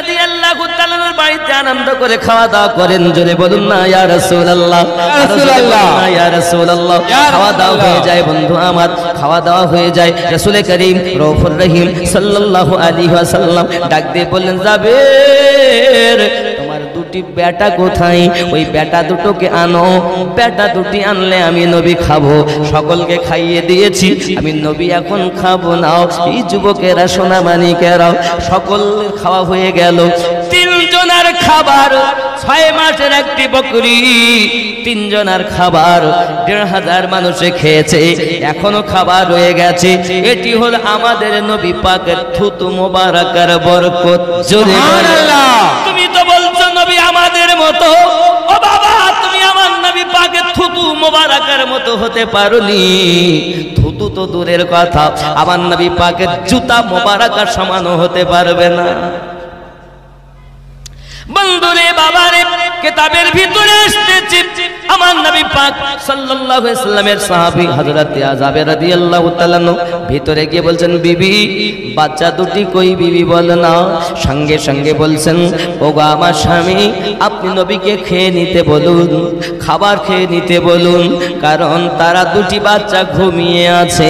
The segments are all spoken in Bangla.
রাদিয়াল্লাহু তাআলার বাড়িতে আনন্দ করে খাওয়া দাওয়া করেন। জোরে বলুন না ইয়া রাসূলুল্লাহ, ইয়া রাসূলুল্লাহ। খাওয়া দাওয়া হয়ে যায় বন্ধু আমার, খাওয়া দাওয়া হয়ে যায়। রাসূল করিম রউফুর রহিম সাল্লাল্লাহু আলাইহি ওয়াসাল্লাম ডাক দিয়ে বললেন, জাবের তোমার দুটি বেটা কোথায়? ওই বেটা দুটোকে আনো, বেটা দুটি আনলে আমি নবী খাবো। সকলকে খাইয়ে দিয়েছি, আমি নবী এখন খাবো না। এই যুবকেরা সোনামানিকেরা সকল খাওয়া হয়ে গেল। তিনজনের খাবার 6 মাসের একটি বকরি, তিনজনের খাবার 1500 মানুষে খেয়েছে, এখনো খাবার রয়ে গেছে। এটি হল আমাদের নবী পাকের থুতু মোবারকের বরকত। সুবহানাল্লাহ। তুমি তো বলছো নবী আমাদের মতো, ও বাবা তুমি আমার নবী পাকের থুতু মোবারকের মতো হতে পারোনি। থুতু তো দূরের কথা, আমার নবী পাকের জুতা মোবারকের সমানও হতে পারবে না। বন্ধুরে বাবারে, কিতাবের ভিতরে এসেছে আমার নবী পাক সাল্লাল্লাহু আলাইহি ওয়াসাল্লামের সাহাবী হযরত জাবের রাদিয়াল্লাহু তাআলা ভিতরে গিয়ে বলছেন, বিবি বাচ্চা দুটি কই? বিবি বলে না। সঙ্গে সঙ্গে বলছেন, ওগো আমার স্বামী আপনি নবীকে খেয়ে নিতে বলুন, খাবার খেয়ে নিতে বলুন, কারণ তারা দুটি বাচ্চা ঘুমিয়ে আছে।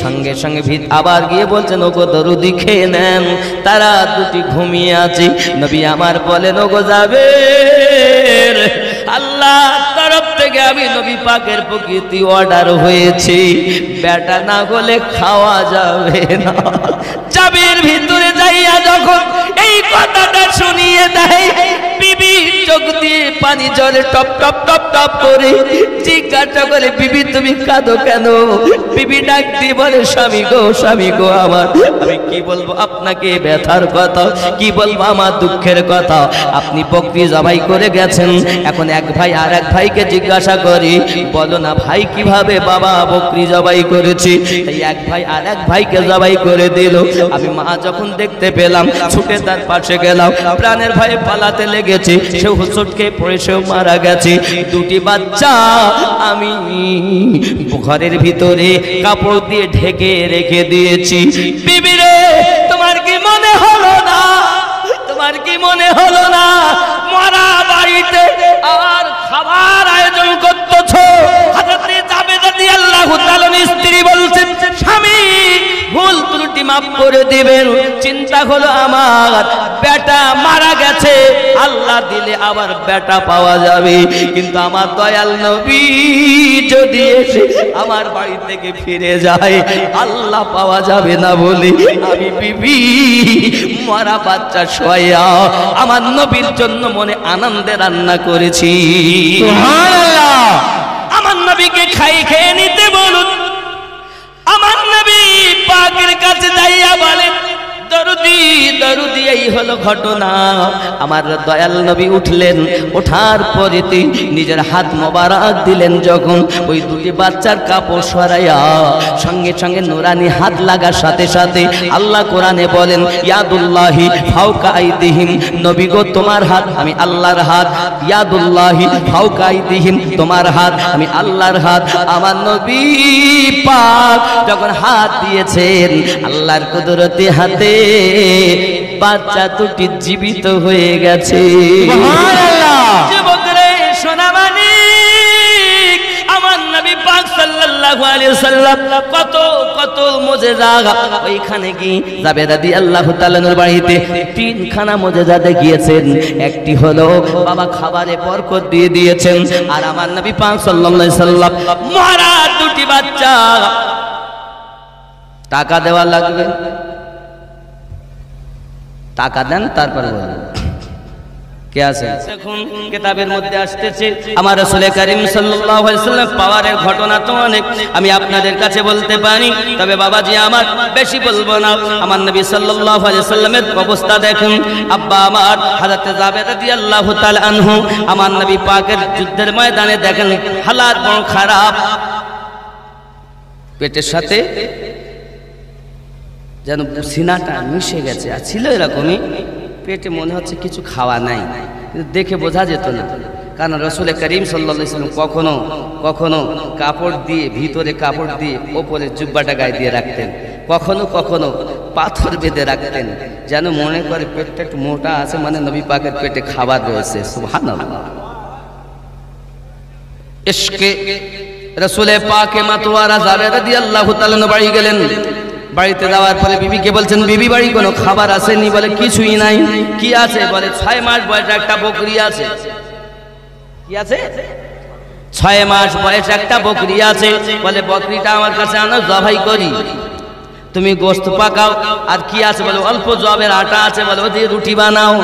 সঙ্গে সঙ্গে আবার গিয়ে বলছেন, ওগো দরুদি খেয়ে নেন, তারা দুটি ঘুমিয়ে আছে। নবী আমার বলেন, ওগো জাবের আল্লাহ তরফ থেকে আমি নবী পাকের প্রকৃতি অর্ডার হয়েছে, বেটা না হলে খাওয়া যাবে না। জাবের ভিতরে যাইয়া যখন এই কথাটা শুনিয়ে দেয়, বিবি চোখ দিয়ে পানি জলে টপ টপ টপ টপ করে জিজ্ঞাসা করে, বিবি তুমি কাঁদো কেন? বিবি ডাক দিয়ে বলে, স্বামী গো আমার, আমি কি বলবো আপনাকে ব্যথার কথা, কি বলবো আমার দুঃখের কথা। আপনি বকরি জবাই করে গেছেন, এখন এক ভাই আর এক ভাইকে জিজ্ঞাসা করি, বলো না ভাই কিভাবে বাবা বকরি জবাই করেছি। তাই এক ভাই আর এক ভাইকে জবাই করে দিল। আমি মা যখন দেখতে পেলাম ছুটে তার পাশে গেলাম, প্রাণের ভয়ে পালাতে লেগেছে, সেও হুচটকে পড়ে সেও মারা গেছে। দুটি বাচ্চা আমি ঘরের ভিতরে কাপড় দিয়ে ঢেকে রেখে দিয়েছি। বিবি রে তোমার কি মনে হলো না, তোমার কি মনে হলো না মরা বাড়িতে আর খাবার আয়োজন করতেছো? হযরত জাবের রাদিয়াল্লাহু তাআলার স্ত্রী বলছেন, স্বামী ভুল ত্রুটি মাফ করে দিবেন। চিন্তা হলো আমার বেটা মারা গেছে, আল্লাহ দিলে আবার বেটা পাওয়া যাবে, কিন্তু আমার দয়াল নবী যদি এসে আমার বাড়ি থেকে ফিরে যায় আল্লাহ পাওয়া যাবে না বলে আমি বিবি মরা বাচ্চা শোয়া আমার নবীর জন্য মনে আনন্দে রান্না করেছি। সুবহানাল্লাহ। আমার নবীকে খেয়ে নিতে বলুন। আমার নবী পাকের কাছে যাইয়া বলেন, দরুদি দরুদি এই হলো ঘটনা। আমার দয়াল নবী উঠলেন, ওঠার পরে নিজের হাত মোবারক দিলেন, যখন ওই দুটি বাচ্চার কাপড় সরাইয়া সঙ্গে সঙ্গে নুরানি হাত লাগার সাথে সাথে আল্লাহ কোরআনে বলেন, ইয়াদুল্লাহি ফাওকা আইদিহিম, নবী গো তোমার হাত আমি আল্লাহর হাত, ইয়াদুল্লাহি ফাওকা আইদিহিম তোমার হাত আমি আল্লাহর হাত। আমার নবী পাক যখন হাত দিয়েছেন আল্লাহর কুদরতি হাতে বাচ্চা দুটি জীবিত হয়ে গেছে। সুবহানাল্লাহ। যুবকরে সোনামানিক, আমার নবী পাক সাল্লাল্লাহু আলাইহি ওয়াসাল্লাম কত কত মুজিজা ওইখানে কি জাবের রাদিয়াল্লাহু তাআলার বাড়িতে 3খানা মুজিজা দেখিয়েছেন। একটি হলো বাবা খাবারে বরকত দিয়ে দিয়েছেন, আর আমার নবী পাক সাল্লাল্লাহু আলাইহি ওয়াসাল্লাম মরা দুটি বাচ্চা, টাকা দেওয়া লাগবে, টাকা দেন তারপরে বলুন কে আছে। এখন কিতাবের মধ্যে আসতেছে আমার রাসূল করিম সাল্লাল্লাহু আলাইহি ওয়াসাল্লাম পাওয়ারের ঘটনা তো অনেক, আমি আপনাদের কাছে বলতে পারি, তবে বাবাজি আমার বেশি বলবো না। আমার নবী সাল্লাল্লাহু আলাইহি ওয়াসাল্লামের অবস্থা দেখুন। আব্বা আমার হযরত জাবের রাদিয়াল্লাহু তাআলা আনহু আমার নবী পাকের যুদ্ধের ময়দানে দেখেন হালাত বড় খারাপ, পেটের সাথে যেন সিনাটা মিশে গেছে, আর ছিল এরকমই, পেটে মনে হচ্ছে কিছু খাওয়া নাই, কিন্তু দেখে বোঝা যেত না, কারণ রাসূল করিম সাল্লাল্লাহু আলাইহি ওয়াসাল্লাম কখনো কখনো কাপড় দিয়ে ভিতরে কাপড় দিয়ে ওপরে জুব্বাটা গায়ে দিয়ে রাখতেন, কখনো কখনো পাথর বেঁধে রাখতেন, যেন মনে করে পেটটা একটু মোটা আছে, মানে নবী পাকের পেটে খাবার রয়েছে। সুবহানাল্লাহ। ইশকে রাসূলে পাকে মাতোয়ারা জাবের রাদিয়াল্লাহু তাআলা বাড়ি গেলেন। বাড়িতে যাওয়ার পরে বিবিকে বলছেন, বিবি বাড়ি কোনো খাবার আসেনি? বলে কিছুই নাই। কি আছে? বলে 6 মাস বয়সে একটা বকরি আছে। কি আছে? 6 মাস বয়সে একটা বকরি আছে। বলে বকরিটা আমার কাছে আনো, জবাই করি, তুমি গোশত পাকাও। আর কি আছে? বলে অল্প জবের আটা আছে, বলে ও দিয়ে রুটি বানাও।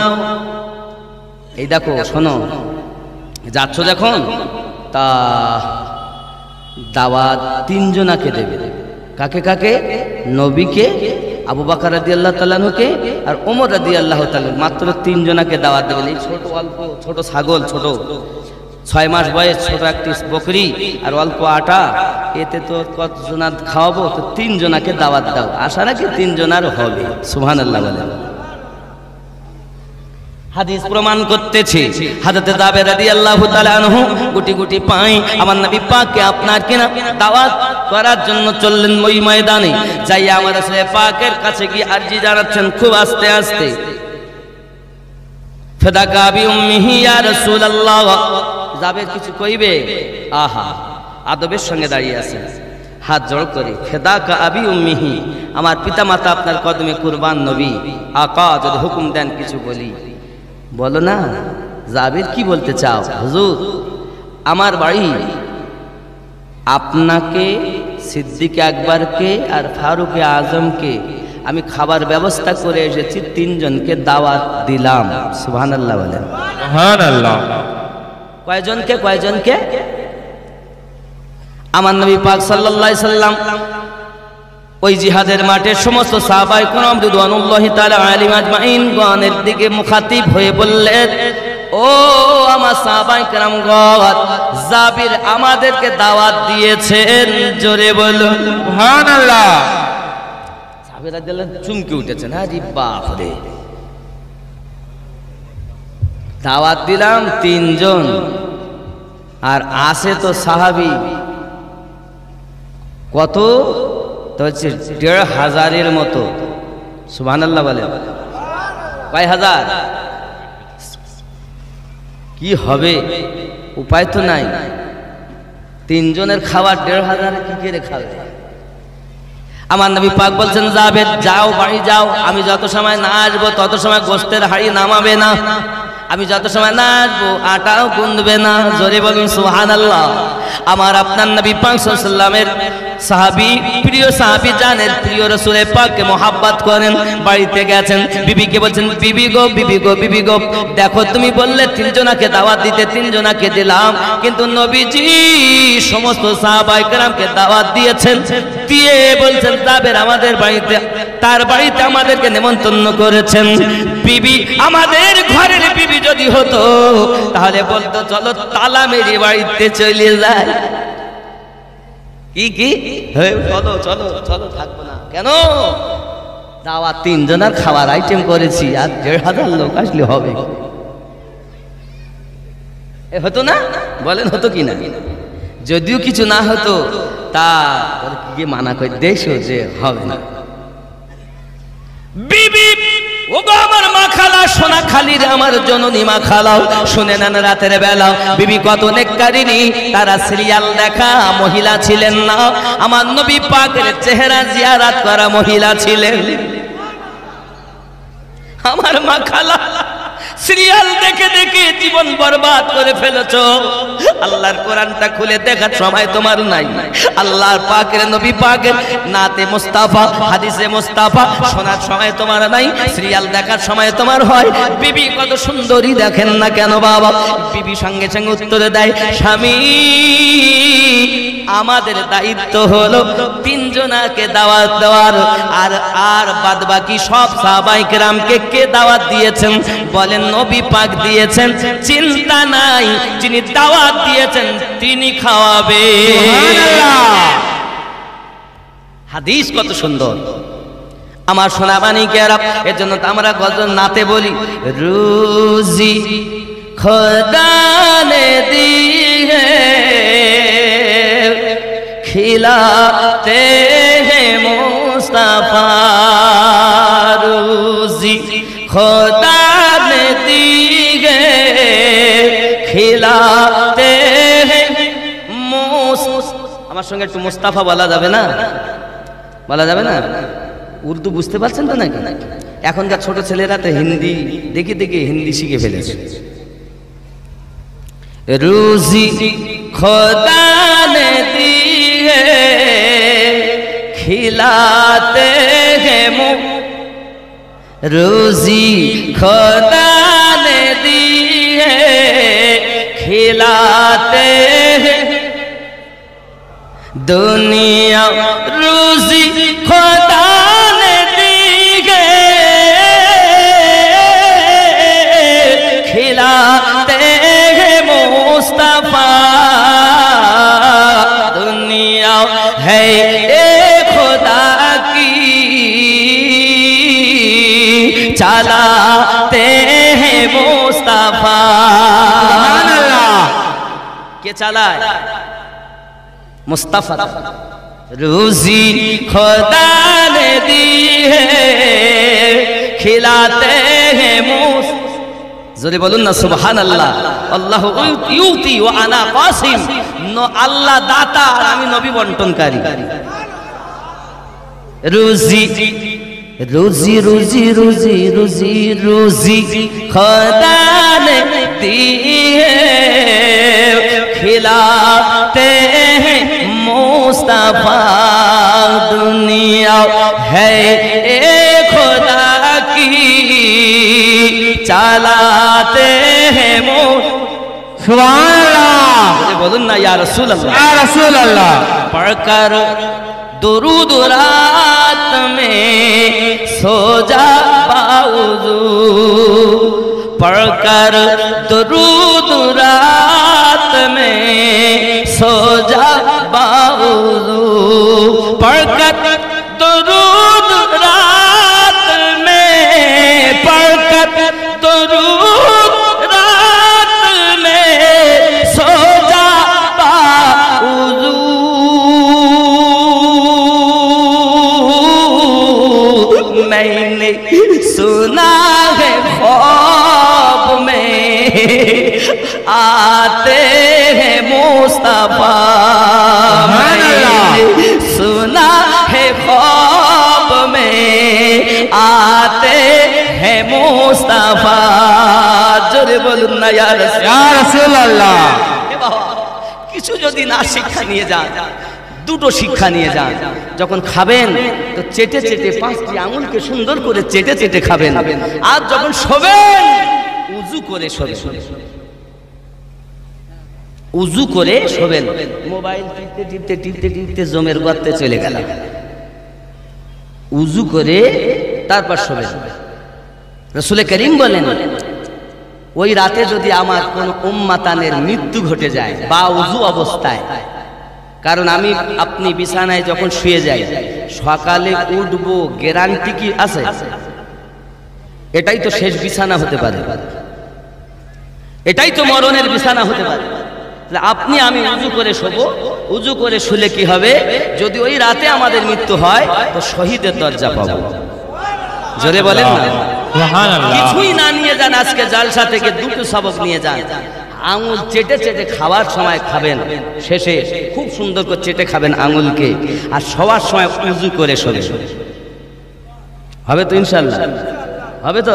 এই দেখো, শোনো, যাচ্ছ যখন, তা দাওয়াত 3 জনাকে দেবে। কাকে কাকে? নবীকে, আবু বকর রাদিয়াল্লাহু তাআলা আনহুকে, আর ওমর রাদিয়াল্লাহু তাআলা। মাত্র 3 জনাকে দাওয়াত দেবেন। এই ছোট অল্প ছোট ছাগল, ছোট 6 মাস বয়স, ছোট একটি বকরি আর অল্প আটা, এতে তো কত জনা খাওয়াবো? তো 3 জনাকে দাওয়াত দাও। আশা রাখি 3 জনার হবে। সুবহানাল্লাহ বলেন। হাদিস প্রমাণ করতেছে, হযরত জাবের রাদিয়াল্লাহু তাআলা আনহু গুটি গুটি পায় আমার নবী পাককে আপনার কিনা দাওয়াত করার জন্য চললেন ওই ময়দানে। যাই আমার রাসূল পাকের কাছে গিয়ে আরজি জানাচ্ছেন খুব আস্তে আস্তে, ফাদাকা বি উম্মিহি ইয়া রাসূলুল্লাহ। জাবের কিছু কইবে, আহা, আদবের সঙ্গে দাঁড়িয়ে আছে, হাত জোড় করে, ফাদাকা আবি উম্মিহি, আমার পিতামাতা আপনার কদমে কুরবান নবী, আকা যদি হুকুম দেন কিছু বলি। বলো না জাবের, কি বলতে চাও? হুজুর, আমার বাড়ি, আপনাকে, সিদ্দিক আকবরকে আর ফারুক আজমকে আমি খাবার ব্যবস্থা করে এসেছি, 3 জনকে দাওয়াত দিলাম। সুবহানাল্লাহ বলেন। সুবহানাল্লাহ। কয়জনকে? কয়জনকে? আমার নবী পাক সাল্লাল্লাহু আলাইহি সাল্লাম ওই জিহাদের মাঠে সমস্ত সাহাবায়ে কেরাম রিদওয়ানুল্লাহি তাআলা আলাইহিম আজমাইন গণের দিকে মুখাতিব হয়ে বললেন, ও আমার সাহাবায়ে কেরাম গণ, জাবির আমাদেরকে দাওয়াত দিয়েছেন, জোরে বলুন সুবহানাল্লাহ। সাহাবীরা দিলেন চমকে উঠেছেন, আরে বাপ রে, দাওয়াত দিলাম 3 জন, আর আসে তো সাহাবী কত? তো হচ্ছে 1,500-এর মতো। সুবহানাল্লাহ বলেন। কয় হাজার? কি হবে? উপায় তো নাই। 3 জনের খাবার 1,500 কি করে খাবে? আমার নবী পাক বলছেন, যাবে, যাও, বাড়ি যাও, আমি যত সময় না আসবো তত সময় গোশতের হাড়ি নামাবে না, আমি যত সময় না আসবো আটাও গুনবে না। জোরে বলুন সুবহানাল্লাহ। আমার আপনার নবী পাক সাল্লাল্লাহু আলাইহি ওয়াসাল্লামের সাহাবী, প্রিয় সাহাবী জানেন, প্রিয় রাসূলে পাককে মহব্বত করেন। বাড়িতে গেছেন, বিবিকে বলছেন, বিবি গো, বিবি গো, বিবি গো, দেখো তুমি বললে 3 জনাকে দাওয়াত দিতে, 3 জনাকে দিলাম, কিন্তু নবীজি সমস্ত সাহাবায়ে কেরামকে দাওয়াত দিয়েছেন, দিয়ে বলছেন জাবের আমাদের বাড়িতে, তার বাড়িতে আমাদেরকে নিমন্ত্রণ করেছেন। বিবি আমাদের ঘরের বিবি যদি হতো তাহলে বলতো, চলো তালা মেরে বাড়িতে চলে যায়। কি কি? চলো চলো চলো, থাকবো না কেন? দাওয়াত 3 জনের খাবার আইটেম করেছি, আর 1,500 লোক আসলে হবে। হতো না? বলেন হতো কি না? যদিও কিছু না হতো, তা কি মানা করে দেশো যে হবে না। বিবি, ও গো আমার মা খালা, সোনা খালির আমার জননী মা খালাও, শুনে নেন রাতের বেলা বিবি কত নেককারিনী, তারা সিরিয়াল দেখা মহিলা ছিলেন না, আমার নবী পাকের চেহারা জিয়ারত করা মহিলা ছিলেন। আমার মা খালা সিরিয়াল দেখে দেখে জীবন বরবাদ করে ফেলেছো। আল্লাহর কোরআনটা খুলে দেখার সময় তোমার নাই। আল্লাহর পাকের নবী পাকের নাতে মুস্তাফা, হাদিসে মুস্তাফা শোনার সময় তোমার নাই, সিরিয়াল দেখার সময় তোমার হয়। বিবি কত সুন্দরী দেখেন না কেন বাবা? বিবি সঙ্গে সঙ্গে উত্তর দেয়, স্বামী আমাদের দায়িত্ব হলো 3 জনাকে দাওয়াত দেওয়ার, আর বাদ বাকি সব সাহাবায়ে কেরামকে কে দাওয়াত দিয়েছেন? বলেন নবী পাক দিয়েছেন, চিন্তা নাই, যিনি দাওয়াত দিয়েছেন তিনি খাওয়াবে। সুবহানাল্লাহ। হাদিস কত সুন্দর আমার সোনা মানিকেরা। এর জন্য তো আমরা গজল নাতে বলি, রুজি খোদা নে দি खिलाते हैं मुस्तफा रोजी खुदा ने दी है खिलाते हैं আমার সঙ্গে একটু মুস্তাফা বলা যাবে না? বলা যাবে না? উর্দু বুঝতে পারছেন তো নাকি? এখনকার ছোট ছেলেরা তো হিন্দি দেখে দেখে হিন্দি শিখে ফেলেছে। রোজি खुदा ने दी है खिलाते हैं रोजी खुदा ने दी है खिलाते हैं दुनिया रोजी खुदा ने दी है खिलाते हैं मुस्तफा दुनिया है खुदा की चलाते हैं मुस्तफा। सुभान अल्लाह। के चलाए? मुस्तफा। रोजी खुदा ने दी है खिलाते हैं मुस्तफा। जोरे बोलून ना सुभान अल्लाह। अल्लाह युती व आना कासिम। আল্লাহ দাতা আর আমি নবী বন্টনকারী। রোজি रोजी रोजी रोजी रोजी रोजी खुदा ने दी है खिलाते हैं मुस्तफा दुनिया है खुदा की चलाते हैं सुभान अल्लाह। बोलून ना या रसूल अल्लाह। या रसूल अल्लाह। पढ़कर दुरूद रात में सो जा बाउज़ू पढ़कर दुरूद रात में सो जा बाउज़ू पढ़कर दुरूद रात में पढ़कर दुरूद रात में सो जा बाउज़ू मैंने सुना है ख्वाब में आते हैं मुस्तफा मैंने सुना है ख्वाब में आते हैं मुस्तफा जोरे बोलून ना या रसूल अल्लाह। কিছু যদি না শিক্ষা নিয়ে যান দুটো শিক্ষা নিয়ে যান যখন খাবেন তো চেটে চেটে পাঁচটি আঙুলকে সুন্দর করে চেটে চেটে খাবেন আর যখন শোবেন উযু করে শোবেন উযু করে শোবেন মোবাইল টিপতে টিপতে টিপতে টিপতে জমের গর্তে চলে গেল উযু করে তারপর শোবেন রাসূল করিম বলেন ওই রাতে যদি আমার কোন উম্মাতানের মৃত্যু ঘটে যায় বা উযু অবস্থায় কারণ আমি আপনি বিছানায় যখন শুয়ে যাই সকালে উঠবো গ্যারান্টি কি আছে? এটাই তো শেষ বিছানা হতে পারে এটাই তো মরণের বিছানা হতে পারে আপনি আমি উযু করে শোবো উযু করে শুলে কি হবে যদি ওই রাতে আমাদের মৃত্যু হয় তো শহীদের দরজা পাবো জোরে বলেন না সুবহানাল্লাহ। কিছুই না নিয়ে যান আজকে জালসা থেকে দুটো সবক নিয়ে যান আঙুল চেটে চেটে খাওয়ার সময় খাবেন শেষে খুব সুন্দর করে চেটে খাবেন আঙুলকে আর শোয়ার সময় উযু করে শোবেন হবে তো ইনশাআল্লাহ হবে তো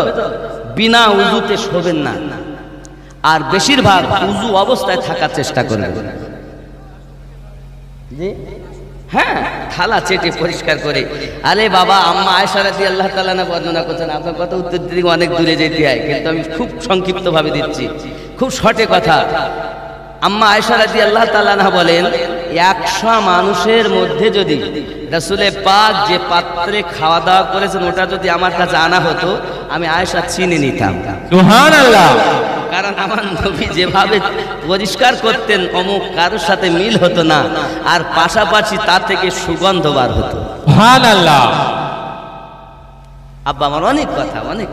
বিনা উযুতে শোবেন না আর বেশিরভাগ উযু অবস্থায় থাকার চেষ্টা করবেন জি হ্যাঁ থালা চেটে পরিষ্কার করে আরে বাবা আম্মা আয়েশা রাদিয়াল্লাহু তাআলা না বর্ণনা করছেন আপনার কথা উত্তর দিতে অনেক দূরে যেতে হয় কিন্তু আমি খুব সংক্ষিপ্ত ভাবে দিচ্ছি খুব শর্টে কথা আম্মা আয়েশা রাদিয়াল্লাহু তাআলা না বলেন 100 মানুষের মধ্যে যদি রাসূলে পাক যে পাত্রে খাওয়া দাওয়া করেছেন ওটা যদি আমার কাছে আনা হতো আমি আয়েশা চিনে নিতাম সুবহানাল্লাহ। কারণ আমার নবী যেভাবে পরিষ্কার করতেন অমুক কারোর সাথে মিল হতো না আর পাশাপাশি তা থেকে সুগন্ধ বার হতো সুবহানাল্লাহ। আব্বা আমার অনেক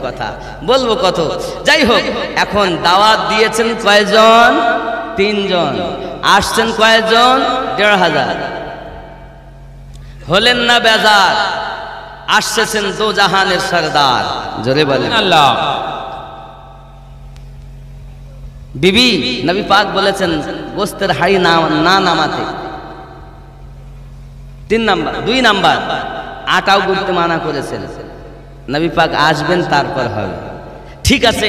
কথা বলবো কত যাই হোক এখন দাওয়াত দিয়েছেন কয়জন 3 জন আসছেন কয়জন 1500 হলেন না বেজার আসছেন দো জাহানের সরদার, জোরে বলেন আল্লাহ। বিবি নবী পাক বলেছেন গোস্তের হাড়ি না নামাতে। 3 নাম্বার। 2 নাম্বার, আটাও গুড়তে মানা করেছেন। নবী পাক আসবেন তারপর হবে। ঠিক আছে,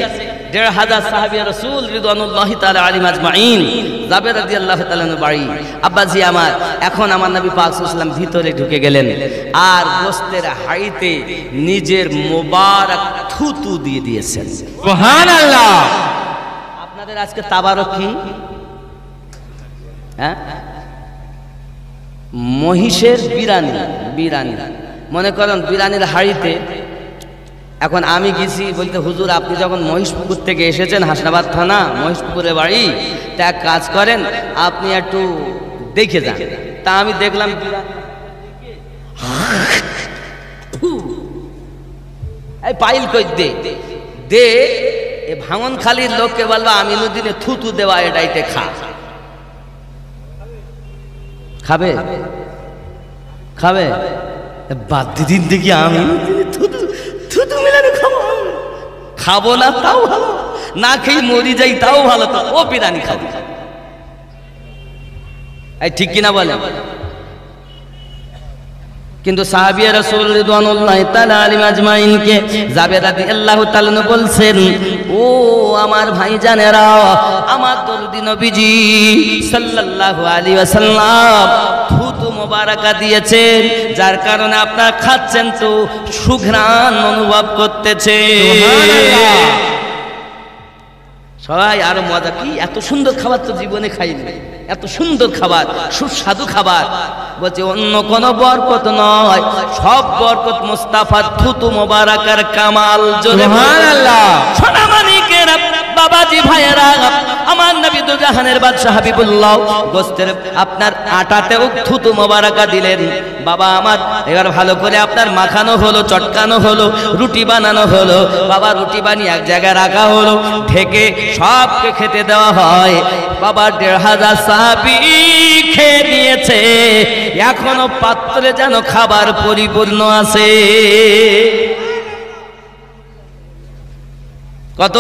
1,500 সাহাবী রাসূল রিদওয়ানুল্লাহি তাআলা আলাইহিম আজমাইন, জাবের রাদিয়াল্লাহু তাআলা বাড়ি। আব্বাজি আমার, এখন আমার নবী পাক সাল্লাল্লাহু আলাইহি ওয়াসাল্লাম ভিতরে ঢুকে গেলেন আর গোস্তের হাড়িতে নিজের মোবারক থুতু দিয়ে দিয়েছেন। সুবহানাল্লাহ। আপনাদের আজকে তাবারক কি? হ্যাঁ, মহিষের বিরানি। বিরানি মনে করেন বিরানির হাড়িতে। এখন আমি গেছি বলতে, হুজুর আপনি যখন মহিষপুকুর থেকে এসেছেন, হাসনাবাদ থানা মহিষপুকুরে বাড়ি, তা এক কাজ করেন আপনি একটু দেখে যান। তা আমি দেখলাম এই পাইল কই দে দে, এ ভাঙন খালির লোককে বলবা আমিনুদ্দিনে থুতু দেওয়া এটাইতে খাবে খাবে বাদ দিন দেখি আমি থুতু মিলানো খাবো না তাও ভালো, না খেয়ে মরি যাই তাও ভালো, তো ও বিরিয়ানি খাবো। এই ঠিক কিনা বলে? কিন্তু সাহাবী রাসূল রিদওয়ানুল্লাহি তাআলা আলাইহিম আজমাইনকে জাবের রাদিয়াল্লাহু তাআলা বলছেন, ও আমার ভাইজানেরা, আমার দরদি নবীজি সাল্লাল্লাহু আলাইহি ওয়াসাল্লাম থুতু মোবারকা দিয়েছেন, যার কারণে আপনারা খাচ্ছেন তো সুঘ্রাণ অনুভব করতেছেন। সুবহানাল্লাহ। সবাই আরো মজা, কি এত সুন্দর খাবার তো জীবনে খাইনি, এত সুন্দর খাবার, সুস্বাদু খাবার। বলছে অন্য কোন বরকত নয়, সব বরকত মুস্তাফার থুতু মোবারকার কামাল। সুবহানাল্লাহ। সোনামানিকেরা, বাবাজি ভাইয়েরা, আমার নবী দু জাহানের বাদশা হাবিবুল্লাহ গোস্তের আপনার আটাতেও থুতু মোবারকা দিলেন। বাবা আমার, এবার ভালো করে আপনার মাখানো হলো, চটকানো হলো, রুটি বানানো হলো। বাবা রুটি বানিয়ে এক জায়গায় রাখা হলো, ঢেকে সবকে খেতে দেওয়া হয়। বাবা 1,500 সাহাবী খেয়ে নিয়েছে, এখনো পাত্রে যেন খাবার পরিপূর্ণ আছে। কত?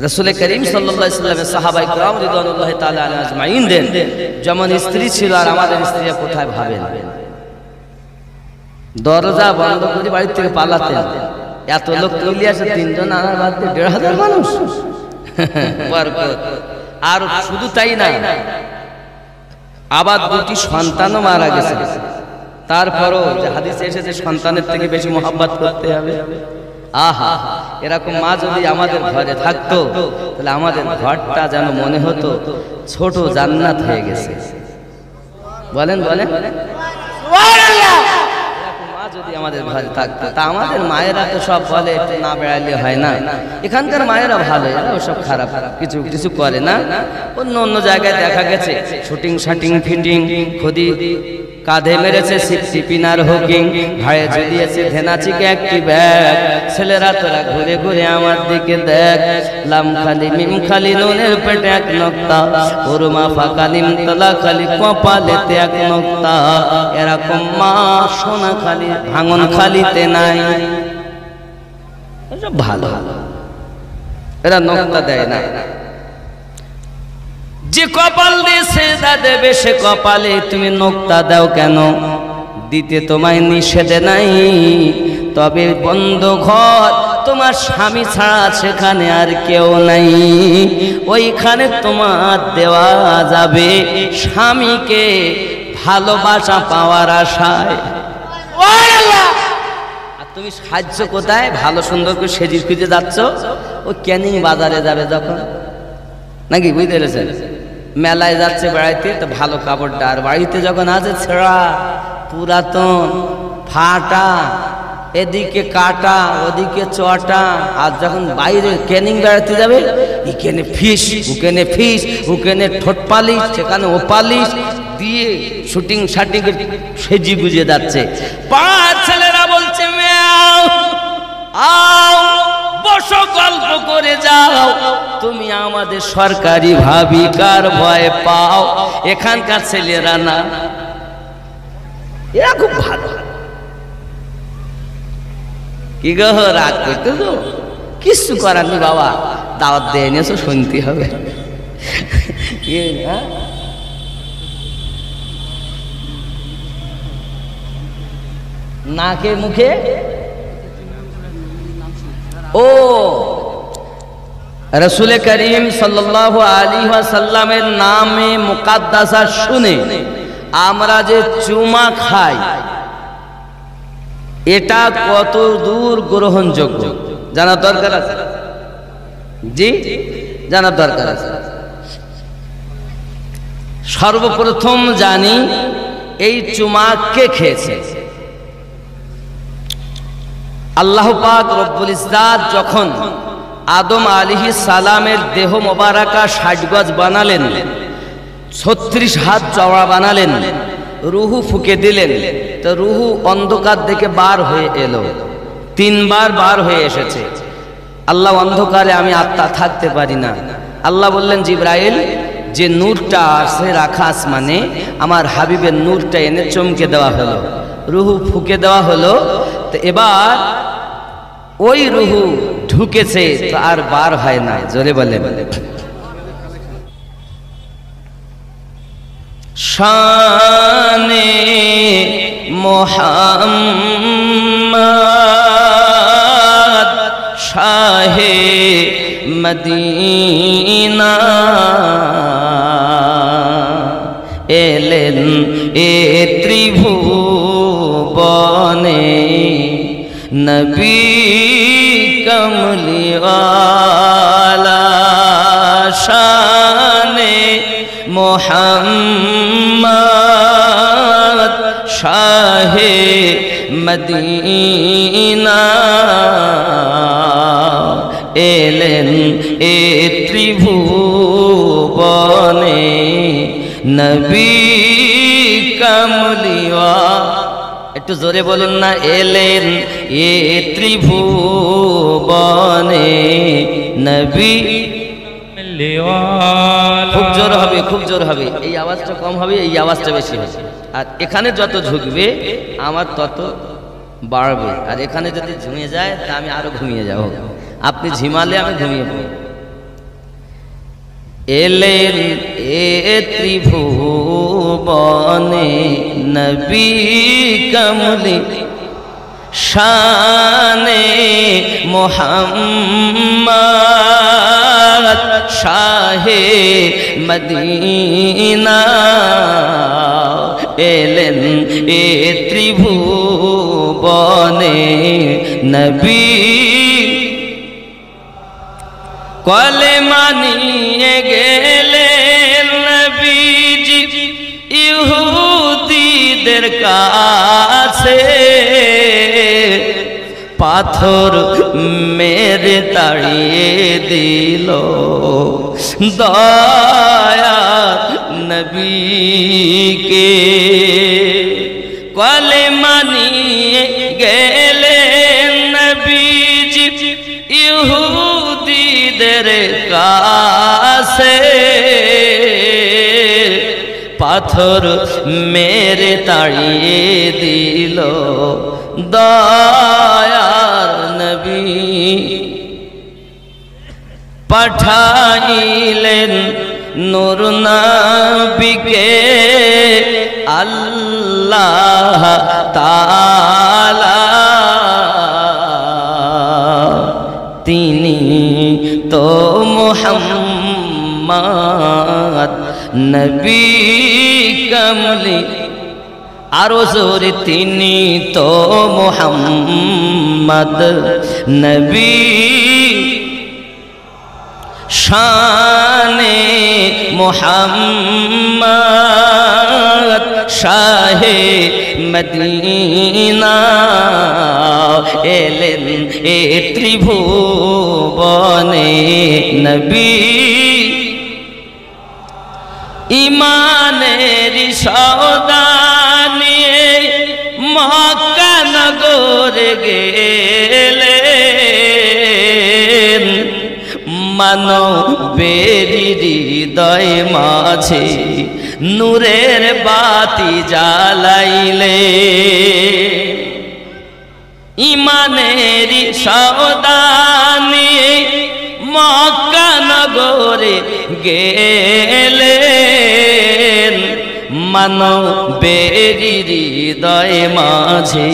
রাসূল করিম সাল্লাল্লাহু আলাইহি ওয়াসাল্লামের সাহাবায়ে কেরাম রিদওয়ানুল্লাহি তাআলা আলাইহিম আজমাইনদের যেমন স্ত্রী ছিল, আর আমাদের স্ত্রীরা কোথায় ভাবেন? দরজা বন্ধ করে বাড়ি থেকে পালাতেন। এত লোক তৈরি আছে, 3 জন আনার বাদ দিয়ে 1,500 মানুষ বরকত। আর শুধু তাই না, আবার 2টি সন্তানও মারা গেছে। তারপরও যে হাদিসে এসেছে সন্তানের থেকে বেশি মহব্বত করতে হবে। আহা, এরকম মা যদি আমাদের ঘরে থাকতো, তাহলে আমাদের ঘরটা যেন মনে হতো ছোট জান্নাত হয়ে গেছে। বলেন বলেন সুবহানাল্লাহ। এরকম মা যদি আমাদের ঘরে থাকতো, তা আমাদের মায়েরা তো সব বলে একটু না বেড়ালে হয় না। এখানকার মায়েরা ভালো, এরা ওসব খারাপ কিছু কিছু করে না। অন্য অন্য জায়গায় দেখা গেছে শুটিং শাটিং ফিটিং, খুদি কাঁধে মেরেছে সিপিনার হুকিং, ঘাড়ে ঝুলিয়েছে ভেনাচিকে একটি ব্যাগ। ছেলেরা তোরা ঘুরে ঘুরে আমার দিকে দেখ, লাম খালি মিম খালি নুনের পেটে এক নক্তা, ওরমা ফাঁকা নিম তলা খালি কপালেতে এক নক্তা। এরকম মা সোনা খালি ভাঙন খালিতে নাই। ভালো, এরা নক্তা দেয় না। যে কপাল দিয়ে সেজদা দেবে, সে কপালে তুমি নোক্তা দাও কেন? দিতে তোমায় নিষেধ নাই, তবে বন্ধ ঘর তোমার স্বামী ছাড়া সেখানে আর কেউ নাই। ওইখানে তোমার দেওয়া যাবে স্বামীকে ভালোবাসা পাওয়ার আশায়। আর তুমি সাহায্য কোথায়? ভালো সুন্দর করে সেজে খুঁজে যাচ্ছ, ওই ক্যানিং বাজারে যাবে যখন, নাকি বুঝতে পেরেছেন? মেলায় যাচ্ছে বেড়াইতে, তো ভালো কাপড়টা, আর বাড়িতে যখন আছে ছেঁড়া পুরাতন ফাটা, এদিকে কাটা ওদিকে চটা। আর যখন বাইরে ক্যানিং বেড়াতে যাবে, এখানে ফিস ওখানে ফিস, ওখানে ঠোঁট পালিশ সেখানে ও পালিশ দিয়ে শুটিং শাটিং সেজি গুজে যাচ্ছে। 5 ছেলেরা বলছে ম্যাও আও বসো, গল্প করে যাও। তুমি আমাদের সরকারি ভাবিকার ভয় পাও, এখানকার ছেলেরা না। এরা খুব ভালো, কি গো রাগ করতেছো? কিছু করার নেই বাবা, দাওয়াত দিয়ে এনেছো, শুনতে হবে। নাকে মুখে ও রসুল করিম সাল্লাল্লাহু আলাইহি ওয়াসাল্লামের নামে মুকাদ্দাসা শুনে আমরা যে চুমা খাই, এটা কত দূর গ্রহণযোগ্য জানা দরকার আছে। জি, জানা দরকার আছে। সর্বপ্রথম জানি এই চুমা কে খেয়েছে। আল্লাহ পাক রব্বুল ইজ্জাত যখন আদম আলাইহিস সালামের দেহ মোবারকা 60 গজ বানালেন, 36 হাত চওড়া বানালেন, রুহু ফুঁকে দিলেন, তো রুহু অন্ধকার থেকে বার হয়ে এলো। 3 বার বার হয়ে এসেছে। আল্লাহ অন্ধকারে আমি আত্মা থাকতে পারি না। আল্লাহ বললেন জিবরাইল, যে নূরটা আছে রাখা আসমানে, আমার হাবিবের নূরটা এনে চমকে দেওয়া হলো, রুহু ফুঁকে দেওয়া হলো। তো এবার ওই রুহু ঢুকেছে, তো আর বার হয় না। জোরে বলে শানে মোহাম্মদ শাহে মদিনা এলেন এ ত্রিভুবনে, নবী কমলিওয়ালা শানে মোহাম্মদ শাহে মদিনা এলেন এ ত্রিভুবনে, নবী কমলিওয়ালা। একটু জোরে বলুন না, এলেন এ ত্রিভুবনে, নবী। খুব জোর হবে, খুব জোর হবে। এই আওয়াজটা কম হবে, এই আওয়াজটা বেশি হবে। আর এখানে যত ঝুঁকবে আমার তত বাড়বে, আর এখানে যদি ঝুমিয়ে যায় তা আমি আরো ঘুমিয়ে যাব। আপনি ঝিমালে আমি ঘুমিয়ে পড়ব। এলেন এ ত্রিভুবনে, নবী কমলি শানে মোহাম্মদ শাহে মদিনা এলেন এ ত্রিভুবনে, নবী কলেমা নিয়ে গেলেন নবীজি ইহুদিদের কাছে, পাথর মেরে তাড়িয়ে দিল দয়া নবীকে। কলেমা নিয়ে গেলেন নবীজি ইহুদিদের কাছে, পাথর মেরে তাড়িয়ে দিল দয়ার নবী। পাঠাইলেন নূর নবীকে আল্লাহ তাআলা, তিনি তো মুহাম্মদ নবী কমলি। আরো জোরে, তিনি তো মুহাম্মদ নবী শানে মোহাম্মদ শাহে মদিনা এলেন এ ত্রিভুবনে, নবী ইমানের সওদা নিয়ে মক্কা নগরে গেলেন, মানবের হৃদয় মাঝে নূরের বাতি জ্বালাইলে। ইমানেরই সওদা নিয়ে মক্কা নগরে গেলেন, মানবের হৃদয় মাঝে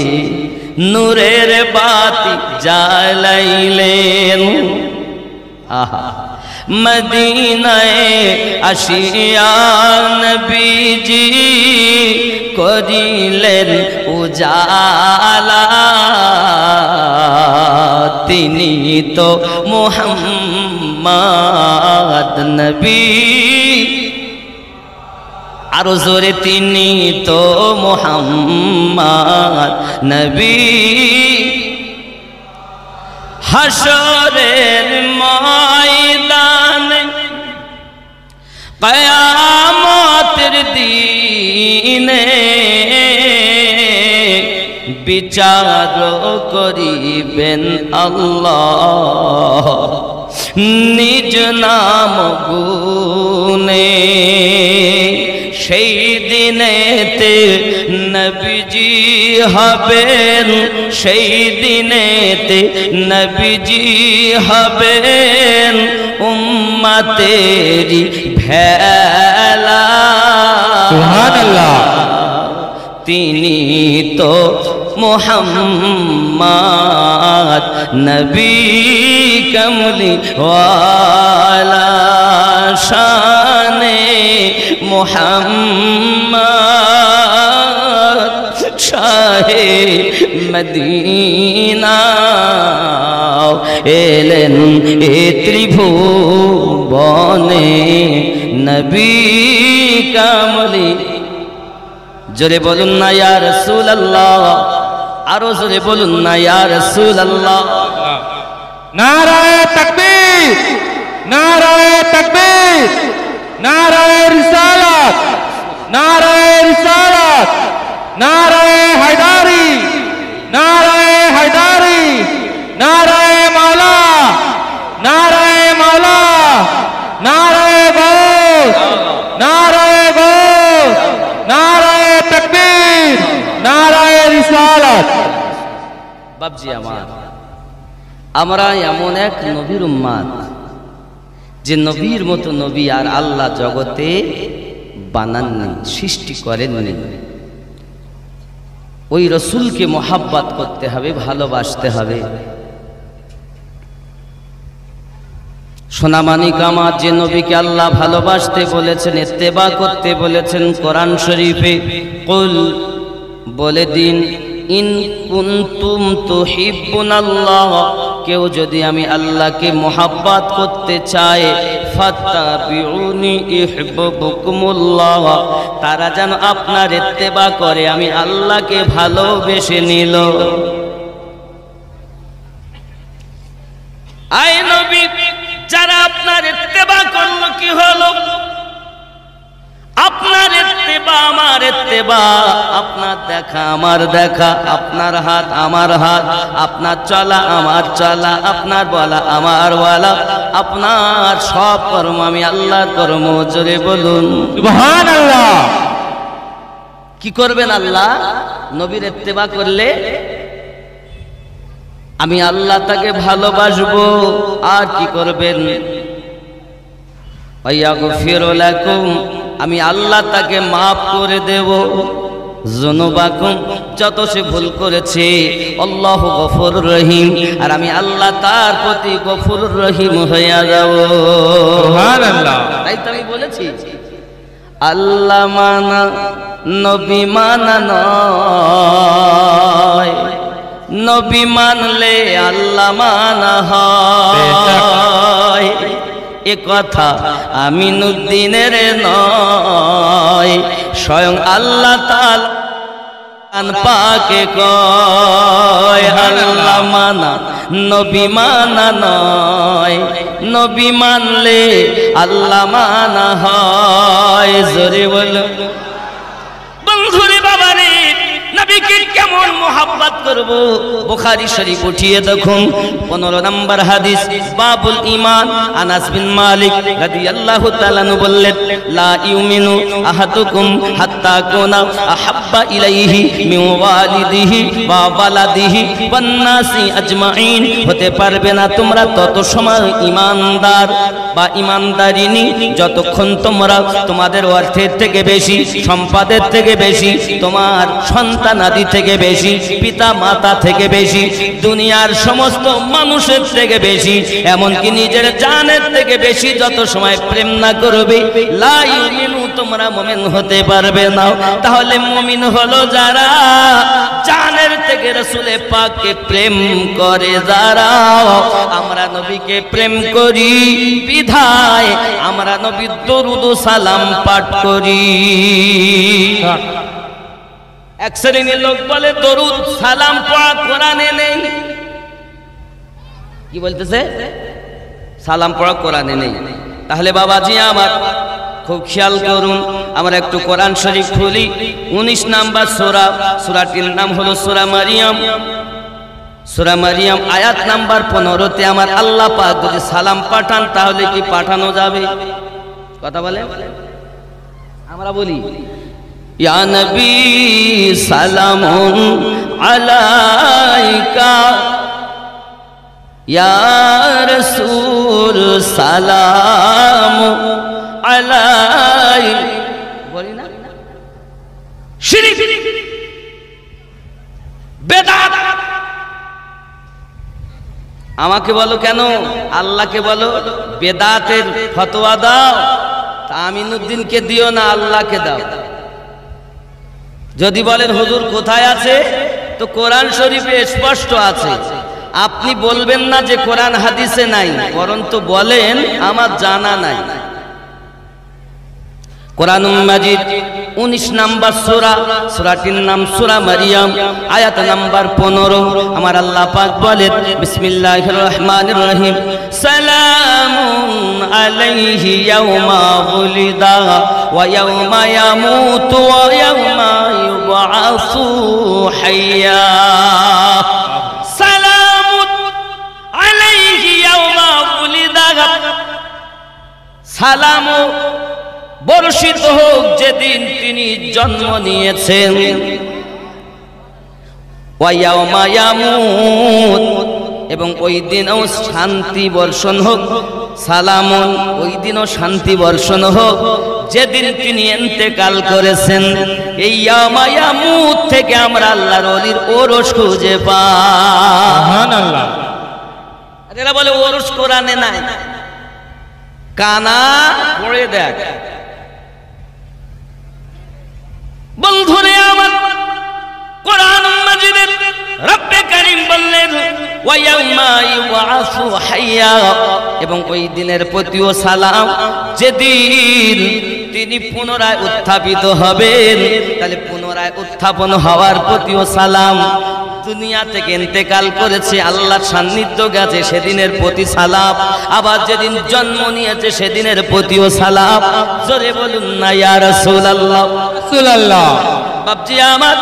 নূরের বাতি জ্বালাইলেন। আহা, মদিনায় আসিয়া নবীজি করিলেন উজালা, তিনি তো মুহাম্মদ নবী, আরো জোরে তিনি তো মুহাম্মদ নবী। হাশরের ময়দানে কিয়ামতের দিনে বিচার করিবেন আল্লাহ নিজ নাম গুনে। সেই দিনেতে নবীজি হবেন, সেই দিনেতে নবীজি হবেন উম্মতেরি ভেলা। সুবহানাল্লাহ। তিনি তো মুহাম্মদ নবী কমলি ওয়ালা, শানে মুহাম্মদ শাহে মদিনা এলেন এ ত্রিভুবনে নবী কমলি। জোরে বলুন না ইয়া রাসূলুল্লাহ, আরো জোরে বলুন না ইয়া রাসূলুল্লাহ। নারায়ে তাকবীর, নারায়ে তাকবীর, নারায়ে রিসালাত, নারায়ে রিসালাত, নারায়ে হায়দারি, নারায়ে হায়দারি, নারায়ে মাওলা, নারায়ে মাওলা, নারায়ে গৌস, নারায়ে গৌস, নারায়ে তাকবীর, নারায়ে রিসালাত। বাবজি আমার, আমরা এমন এক নবীর উম্মত যে নবীর মতো নবী আর আল্লাহ জগতে বানাননি, সৃষ্টি করেননি। ওই রসুলকে মোহাব্বত করতে হবে, ভালোবাসতে হবে। সোনামানিক আমার, যে নবীকে আল্লাহ ভালোবাসতে বলেছেন, ইত্তেবা করতে বলেছেন কোরআন শরীফে, কুল বলে দিন ইন কুনতুম তুহিব্বুনাল্লাহ, কেউ যদি আমি আল্লাহকে মোহাব্বত করতে চায়, ফাত্তাবিউনি ইউহিব্বুকুমুল্লাহ, তারা যেন আপনার ইত্তেবা করে, আমি আল্লাহকে ভালোবেসে নিল। আয় নবী, যারা আপনার ইত্তেবা করলো কি হলো? আপনার ইত্তেবা আমার ইত্তেবা, আপনার দেখা আমার দেখা, আপনার হাত আমার হাত, আপনার চলা আমার চলা, আপনার বলা আমার বলা, আপনার সব কর্ম আমি আল্লাহর কর্ম। জোরে বলুন সুবহানাল্লাহ। কি করবেন আল্লাহ? নবীর ইত্তেবা করলে আমি আল্লাহ তাকে ভালোবাসবো। আর কি করবেন? ওয়াগফিরু লাকুম, আমি আল্লাহ তাকে মাফ করে দেব। যুনুবাকুম, যত সে ভুল করেছে, আল্লাহু গফুরুর রহিম, আর আমি আল্লাহ তার প্রতি গফুরুর রহিম হয়ে যাব। সুবহানাল্লাহ। তাই তো আমি বলেছি আল্লাহ মানা নবী মানা নয়, নবী মানলে আল্লাহ মানা হয়। এ কথা আমিনুদ্দিনের নয়, স্বয়ং আল্লাহ তাআলা পাকে কয়। আল্লাহ মানা নবী মানা নয়, নবী মানলে আল্লাহ মানা হয়। জোরে বলো বন্ধুরে বাবারে, নবীকে কেমন মোহাব্বত করব। বুখারী শরীফ উঠিয়ে দেখুন 15 নম্বর হাদিস, বাবুল ঈমান। আনাস বিন মালিক রাদিয়াল্লাহু তাআলা আনহু বললেন, লা ইউমিনু আহাদুকুম হাত্তা কুনা আহাব্বা ইলাইহি মিন ওয়ালিদিহি ওয়া ওয়ালাদিহি ওয়ান নাসি আজমাইন। হতে পারবে না তোমরা তত সময় ঈমানদার বা ঈমানদারিনী যতক্ষণ তোমরা তোমাদের অর্থের থেকে বেশি, সম্পদের থেকে বেশি, তোমার সন্তানাদি থেকে বেশি, পিতা মাতা থেকে বেশি, দুনিয়ার সমস্ত মানুষের থেকে বেশি, এমনকি নিজের জানের থেকে বেশি যত সময় প্রেম না করবে, লা ইউমিনু তোমরা মুমিন হতে পারবে না। তাহলে মুমিন হলো যারা জানের থেকে রাসূলে পাককে প্রেম করে, যারা আমরা নবীকে প্রেম করি বিধায় আমরা নবীর দরুদ ও সালাম পাঠ করি। এক শ্রেণীর লোক বলে দরুদ সালাম পড়া কোরআনে নেই। কি বলতেছে? সালাম পড়া কোরআনে নেই। তাহলে বাবাজি আমার খুব খেয়াল করুন, আমরা একটু কোরআন শরীফ খুলি। 19 নম্বর সূরা, সূরাটির নাম হলো সূরা মারিয়াম। সূরা মারিয়াম আয়াত নাম্বার 15-তে আমার আল্লাহ পাক যদি সালাম পাঠান তাহলে কি পাঠানো যাবে? কথা বলে আমরা বলি, ইয়া নবী সালামুন আলাইকা, ইয়া রাসূল সালাম আলাই, বলি না? শিরক, বেদাত। আমাকে বলো কেন, আল্লাহকে বলো। বেদাতের ফতোয়া দাও, আমিনুদ্দিনকে দিও না, আল্লাহকে দাও। যদি বলেন হুজুর কোথায় আছে, তো কোরআন শরীফে স্পষ্ট আছে। আপনি বলবেন না যে কোরআন হাদিসে নাই, বরঞ্চ বলেন আমার জানা নাই। কোরআনুল মাজিদ 19 নম্বর সূরা, সূরাটির নাম সূরা মারিয়াম, আয়াত নাম্বার 15। আমার আল্লাহ পাক বলেন, বিসমিল্লাহির রহমানির রহিম, সালামুন আলাইহি ইয়াউমা উলিদা ওয়া ইয়াউমা ইয়ামুতু ওয়া ইয়াউমা ইউবআসু হাইয়া। সালামুন আলাইহি ইয়াউমা উলিদা, সালাম বর্ষিত হোক যেদিন তিনি জন্ম নিয়েছেন, ওয়া ইয়াউমা ইয়ামুত, এবং ওই দিনও শান্তি বর্ষণ হোক। সালামুন, ওই দিনও শান্তি বর্ষণ হোক যেদিন তিনি ইন্তেকাল করেছেন। এই ইয়াউমা ইয়ামুত থেকে আমরা আল্লাহর ওলির ওরস খুঁজে পাই। সুবহানাল্লাহ। এরা বলে ওরস কোরআনে নাই, কানা পড়ে দেখ। বন্ধুরে আমার, কোরআন মাজিদে রব্বে কারীম বললেন ওয়া ইয়াউমা ইউবআসু হাইয়া, এবং ওই দিনের প্রতিও সালাম যেদিন তিনি পুনরায় উত্থাপিত হবেন। তাহলে পুনরায় উত্থাপন হওয়ার প্রতিও সালাম। দুনিয়া থেকে ইন্তেকাল করেছে, আল্লাহর সান্নিধ্য গেছে, সেদিনের প্রতি সালাম। আবার যেদিন জন্ম নিয়েছে সেদিনের প্রতিও সালাম। জোরে বলুন না ইয়া রাসূলুল্লাহ। রাসূলুল্লাহ। বাপজি আমার,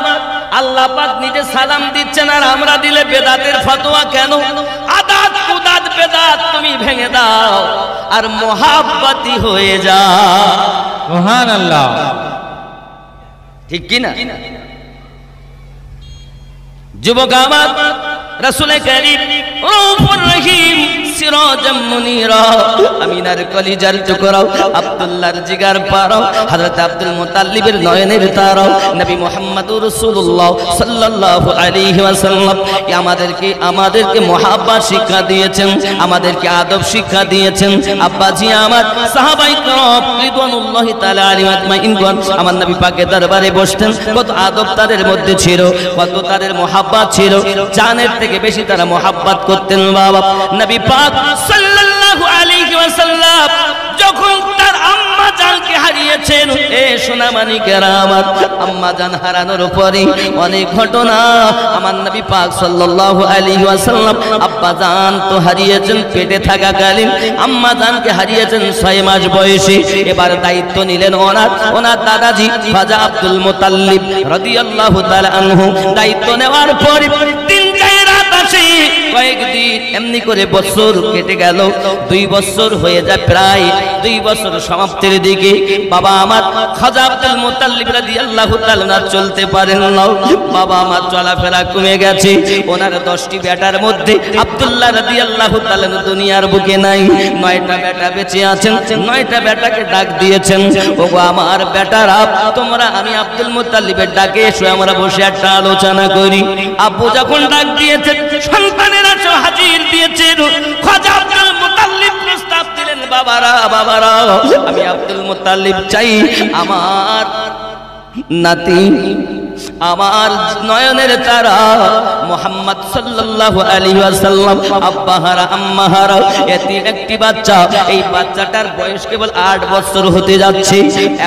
আল্লাহ পাক নিজে সালাম দিচ্ছেন, আর আমরা দিলে বেদাতের ফতোয়া কেন? আদাত কুদাত বেদাত তুমি ভেঙে দাও আর মুহাব্বতি হয়ে যাও। সুবহানাল্লাহ। ঠিক কি না? যুবক আমার, রাসূল কারীম রউফুর রহিম সিরাজাম মুনীরা, আমিনার কলিজার টুকরাও, আব্দুল্লাহর জিগার পারাও, হযরত আব্দুল মুতাল্লিবের নয়নের তারাও, নবী মুহাম্মদুর রাসূলুল্লাহ সাল্লাল্লাহু আলাইহি ওয়াসাল্লাম আমাদেরকে মুহাব্বত শিক্ষা দিয়েছেন, আমাদেরকে আদব শিক্ষা দিয়েছেন। আব্বাজি আমার, সাহাবায়ে কেরাম রিদওয়ানুল্লাহি তাআলা আলাইহিম আজমাইন আমার নবী পাকের দরবারে বসতেন। কত আদব তাদের মধ্যে ছিল, কত তাদের মুহাব্বত ছিল, জানের থেকে বেশি তারা মুহাব্বত করতেন। বাবা নবী পাক সাল্লাল্লাহু আলাইহি ওয়াসাল্লাম যখন তার আম্মা জানকে হারিয়েছেন। এ সোনামানিকেরা আমার, আম্মা জান হারানোর পরে অনেক ঘটনা আমার নবী পাক সাল্লাল্লাহু আলাইহি ওয়াসাল্লাম আব্বা জান তো হারিয়েছেন পেটে থাকাকালীন, আম্মা জানকে হারিয়েছেন 6 মাস বয়সে। এবার দায়িত্ব নিলেন ওনার দাদাজি খাজা আব্দুল মুতাল্লিব রাদিয়াল্লাহু তাআলা আনহু। দায়িত্ব নেওয়ার পর 3 রাত আসে, কয়েকদিন এমনি করে বছর কেটে গেল। 2 বছর হয়ে যায়, প্রায় 2 বছর সমাপ্তির দিকে। বাবা আমার খাজা আব্দুল মুতাল্লিব রাদিয়াল্লাহু তাআলা চলতে পারেন না, বাবা আমার চলাফেরা কমে গেছে। ওনার 10টি বেটার মধ্যে আব্দুল্লাহ রাদিয়াল্লাহু তাআলা দুনিয়ার বুকে নাই। 9টা বেটা বেঁচে আছেন। 9টা বেটাকে ডাক দিয়েছেন, ওগো আমার বেটারা, তোমরা আমি আব্দুল মুতাল্লিবের ডাকে এসো, আমরা বসে একটা আলোচনা করি। আব্বু যখন ডাক দিয়েছেন, সন্তানেরা সব হাজির দিয়েছেন। খাজা আব্দুল মুতাল্লিব প্রস্তাব দিলেন, বাবারা আমি আব্দুল মুতাল্লিব চাই, আমার নাতি, আমার নয়নের তারা মুহাম্মদ সাল্লাল্লাহু আলাইহি ওয়াসাল্লাম আব্বাহারা আম্মাহারা এতিম একটি বাচ্চা। এই বাচ্চাটার বয়স কেবল 8 বছর হতে যাচ্ছে।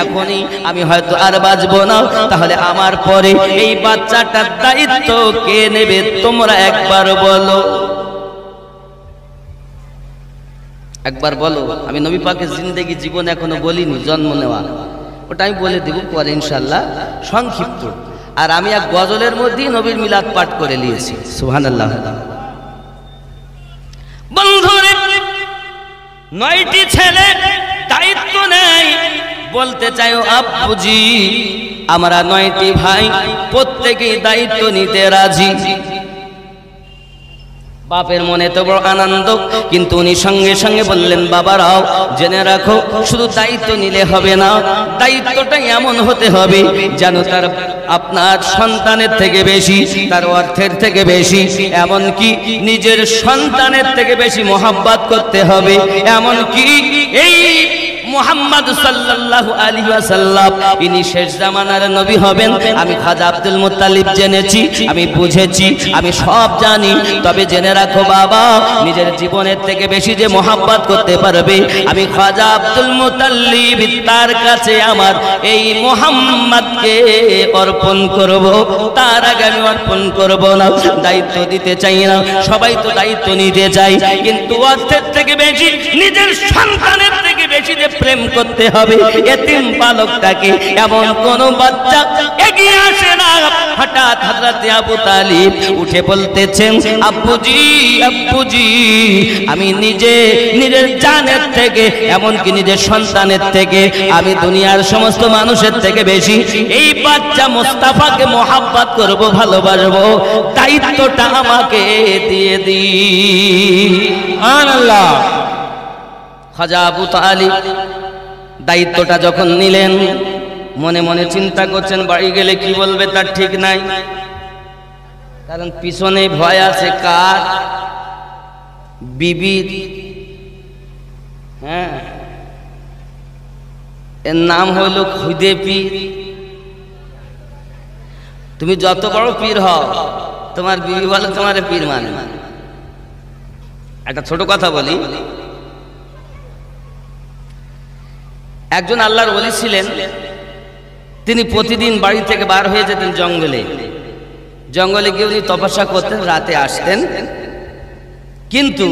এখনই আমি হয়তো আর বাঁচবো না, তাহলে আমার পরে এই বাচ্চাটার দায়িত্ব কে নেবে তোমরা একবার বলো, একবার বলো। আমি নবী পাকের জিন্দেগি জীবন এখনো বলিনি, জন্ম নেওয়া, ওটা আমি বলে দেব পরে ইনশাআল্লাহ, সংক্ষিপ্ত। আর আমি এক গজলের মধ্যেই নবীর মিলাদ পাঠ করে নিয়েছি, সুবহানাল্লাহ। বন্ধুরে, 9টি ছেলে দায়িত্ব নেয়, বলতে চাই আব্বুজি আমরা 9টি ভাই প্রত্যেকেই দায়িত্ব নিতে রাজি। বাপের মনে তো বড় আনন্দ, কিন্তু উনি সঙ্গে সঙ্গে বললেন, বাবারাও জেনে রাখো, শুধু দায়িত্ব নিলে হবে না, দায়িত্বটা এমন হতে হবে যেন তার আপনার সন্তানের থেকে বেশি, তার অর্থের থেকে বেশি, এমনকি নিজের সন্তানের থেকে বেশি মহব্বত করতে হবে। এমনকি এই মুহাম্মদ সাল্লাল্লাহু আলাইহি ওয়াসাল্লাম ইনি শেষ জামানার নবী হবেন। আমি খাজা আব্দুল মুত্তালিব জেনেছি, আমি বুঝেছি, আমি সব জানি। তবে জেনে রাখো বাবা, নিজের জীবনের থেকে বেশি যে মহব্বত করতে পারবে, আমি খাজা আব্দুল মুত্তালিব তার কাছে আমার এই মুহাম্মদকে অর্পণ করব, তার আগে আমি অর্পণ করব না। দায়িত্ব দিতে চাই না, সবাই তো দায়িত্ব নিতে চাই, কিন্তু অর্থের থেকে বেশি, নিজের সন্তানের থেকে বেশি যে প্রেম করতে হবে এতিম বালকটাকে, এমন কোন বাচ্চা এগিয়ে আসে না। হঠাৎ হযরত আবু তালিব উঠে বলতেছেন, আব্বুজি আব্বুজি, আমি নিজের জানের থেকে, এমনকি নিজের সন্তানের থেকে, আমি দুনিয়ার সমস্ত মানুষের থেকে বেশি এই বাচ্চা মুস্তাফাকে মহব্বত করব, ভালোবাসবো, দায়িত্বটা আমাকে দিয়ে দিন। সুবহানাল্লাহ। খাজা আবু তালিব দায়িত্বটা যখন নিলেন, মনে মনে চিন্তা করছেন বাড়ি গেলে কি বলবে তার ঠিক নাই, কারণ পিছনে ভয় আছে কার, বিবির। হ্যাঁ, এর নাম হইল খুদে পীর। তুমি যত বড় পীর হও, তোমার বিবি বলে তোমার পীর মানে। একটা ছোট কথা বলি, একজন আল্লাহর ওলি ছিলেন, তিনি প্রতিদিন বাড়ি থেকে বার হয়ে যেতেন জঙ্গলে। জঙ্গলে গিয়ে উনি তপস্যা করতেন, রাতে আসতেন। কিন্তু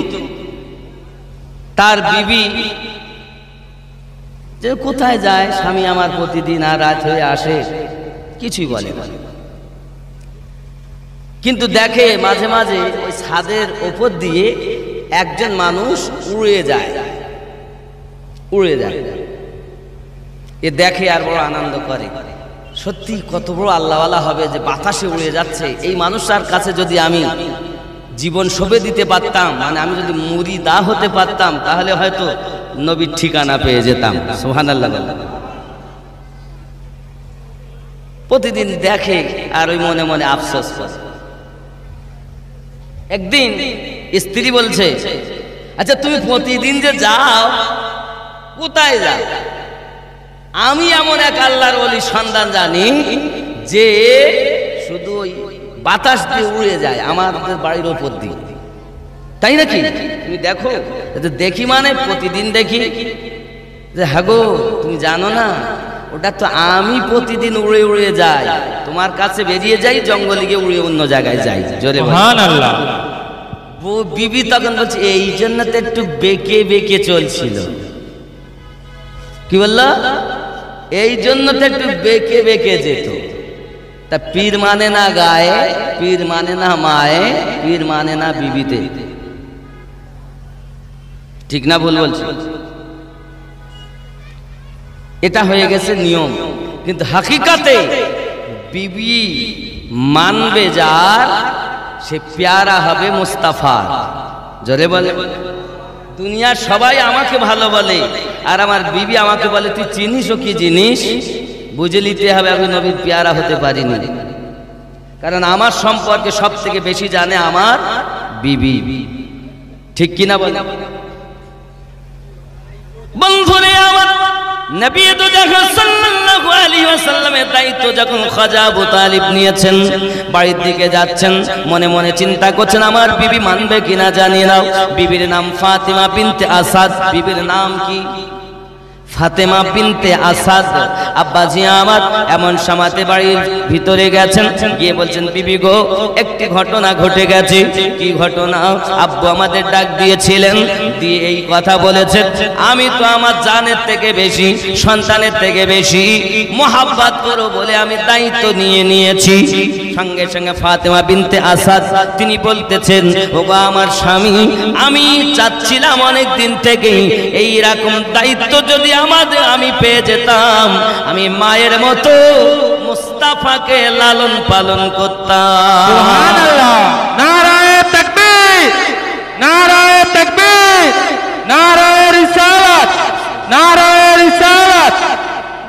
তার বিবি যে কোথায় যায়, স্বামী আমার প্রতিদিন আর রাত হয়ে আসে, কিছুই বলে না। কিন্তু দেখে মাঝে মাঝে ওই ছাদের ওপর দিয়ে একজন মানুষ উড়ে যায়। এ দেখে আর বড় আনন্দ করে, সত্যি কত বড় আল্লাহওয়ালা হবে যে বাতাসে উড়ে যাচ্ছে। এই মানুষটার কাছে যদি আমি জীবন সঁপে দিতে পারতাম, মানে আমি যদি মুরিদা হতে পারতাম, তাহলে হয়তো নবীর ঠিকানা পেয়ে যেতাম। সুবহানাল্লাহ। প্রতিদিন দেখে আর ওই মনে মনে আফসোস করে। একদিন স্ত্রী বলছে, আচ্ছা তুমি প্রতিদিন যে যাও, কোথায় যাও? আমি এমন এক আল্লাহর ওলির সন্ধান জানি যে শুধু ওই বাতাস দিয়ে উড়ে যায় আমাদের বাড়ির ওপর দিয়ে, তাই নাকি? তুমি দেখো। দেখি মানে প্রতিদিন দেখি যে হ্যাঁ গো, তুমি তুমি জানো না ওটা তো আমি প্রতিদিন উড়ে উড়ে যাই, তোমার কাছে বেরিয়ে যাই, জঙ্গলে গিয়ে উড়ে অন্য জায়গায় যাই। জোরে সুবহানাল্লাহ। বিবি তখন বলছে এই জন্য তো একটু বেঁকে বেঁকে চলছিল। কি বললো? এই জন্য তো একটু বেঁকে বেঁকে যেত। তা পীর মানে না গায়ে, পীর মানে না মায়ে, পীর মানে না বিবিতে। ঠিক না ভুল বলছি? এটা হয়ে গেছে নিয়ম, কিন্তু হাকিকাতে বিবি মানবে যার, সে প্যারা হবে মুস্তাফা। জোরে বলে। দুনিয়ার সবাই আমাকে ভালো বলে, আর আমার বিবি আমাকে বলে তুই চিনিস ও কি জিনিস, বুঝে নিতে হবে আমি নবীর প্যারা হতে পারিনি। কারণ আমার সম্পর্কে সব থেকে বেশি জানে আমার বিবি। ঠিক কিনা বলে? বন্ধুরে আমার নবী তো যখন সাল্লাল্লাহু আলাইহি ওয়াসাল্লামের দায়িত্ব যখন খাজা আবু তালিব নিয়েছেন, বাড়ির দিকে যাচ্ছেন, মনে মনে চিন্তা করছেন আমার বিবি মানবে কিনা জানি না। বিবির নাম ফাতেমা বিনতে আসাদ। বিবির নাম কি? ফাতেমা বিনতে আসাদ। আব্বাজি আমার এমন সমাতে বাড়ির ভিতরে গেছেন, গিয়ে বলছেন বিবি গো একটি ঘটনা ঘটে গেছে। কি ঘটনা? আব্বু আমাদের ডাক দিয়েছিলেন, দিয়ে এই কথা বলেছেন আমি তো আমার জানের থেকে বেশি, সন্তানের থেকে বেশি মোহাব্বত করো বলে আমি দায়িত্ব নিয়ে নিয়েছি। সঙ্গে সঙ্গে ফাতেমা বিনতে আসাদ তিনি বলতেছেন ওগো আমার স্বামী, আমি চাচ্ছিলাম অনেক দিন থেকেই এই রকম দায়িত্ব যদি আমি পেয়ে যেতাম, আমি মায়ের মতো মুস্তাফাকে লালন পালন করতাম। সুবহানাল্লাহ। নারায়ে তাকবীর, নারায়ে তাকবীর, নারায়ে রিসালাত, নারায়ে রিসালাত।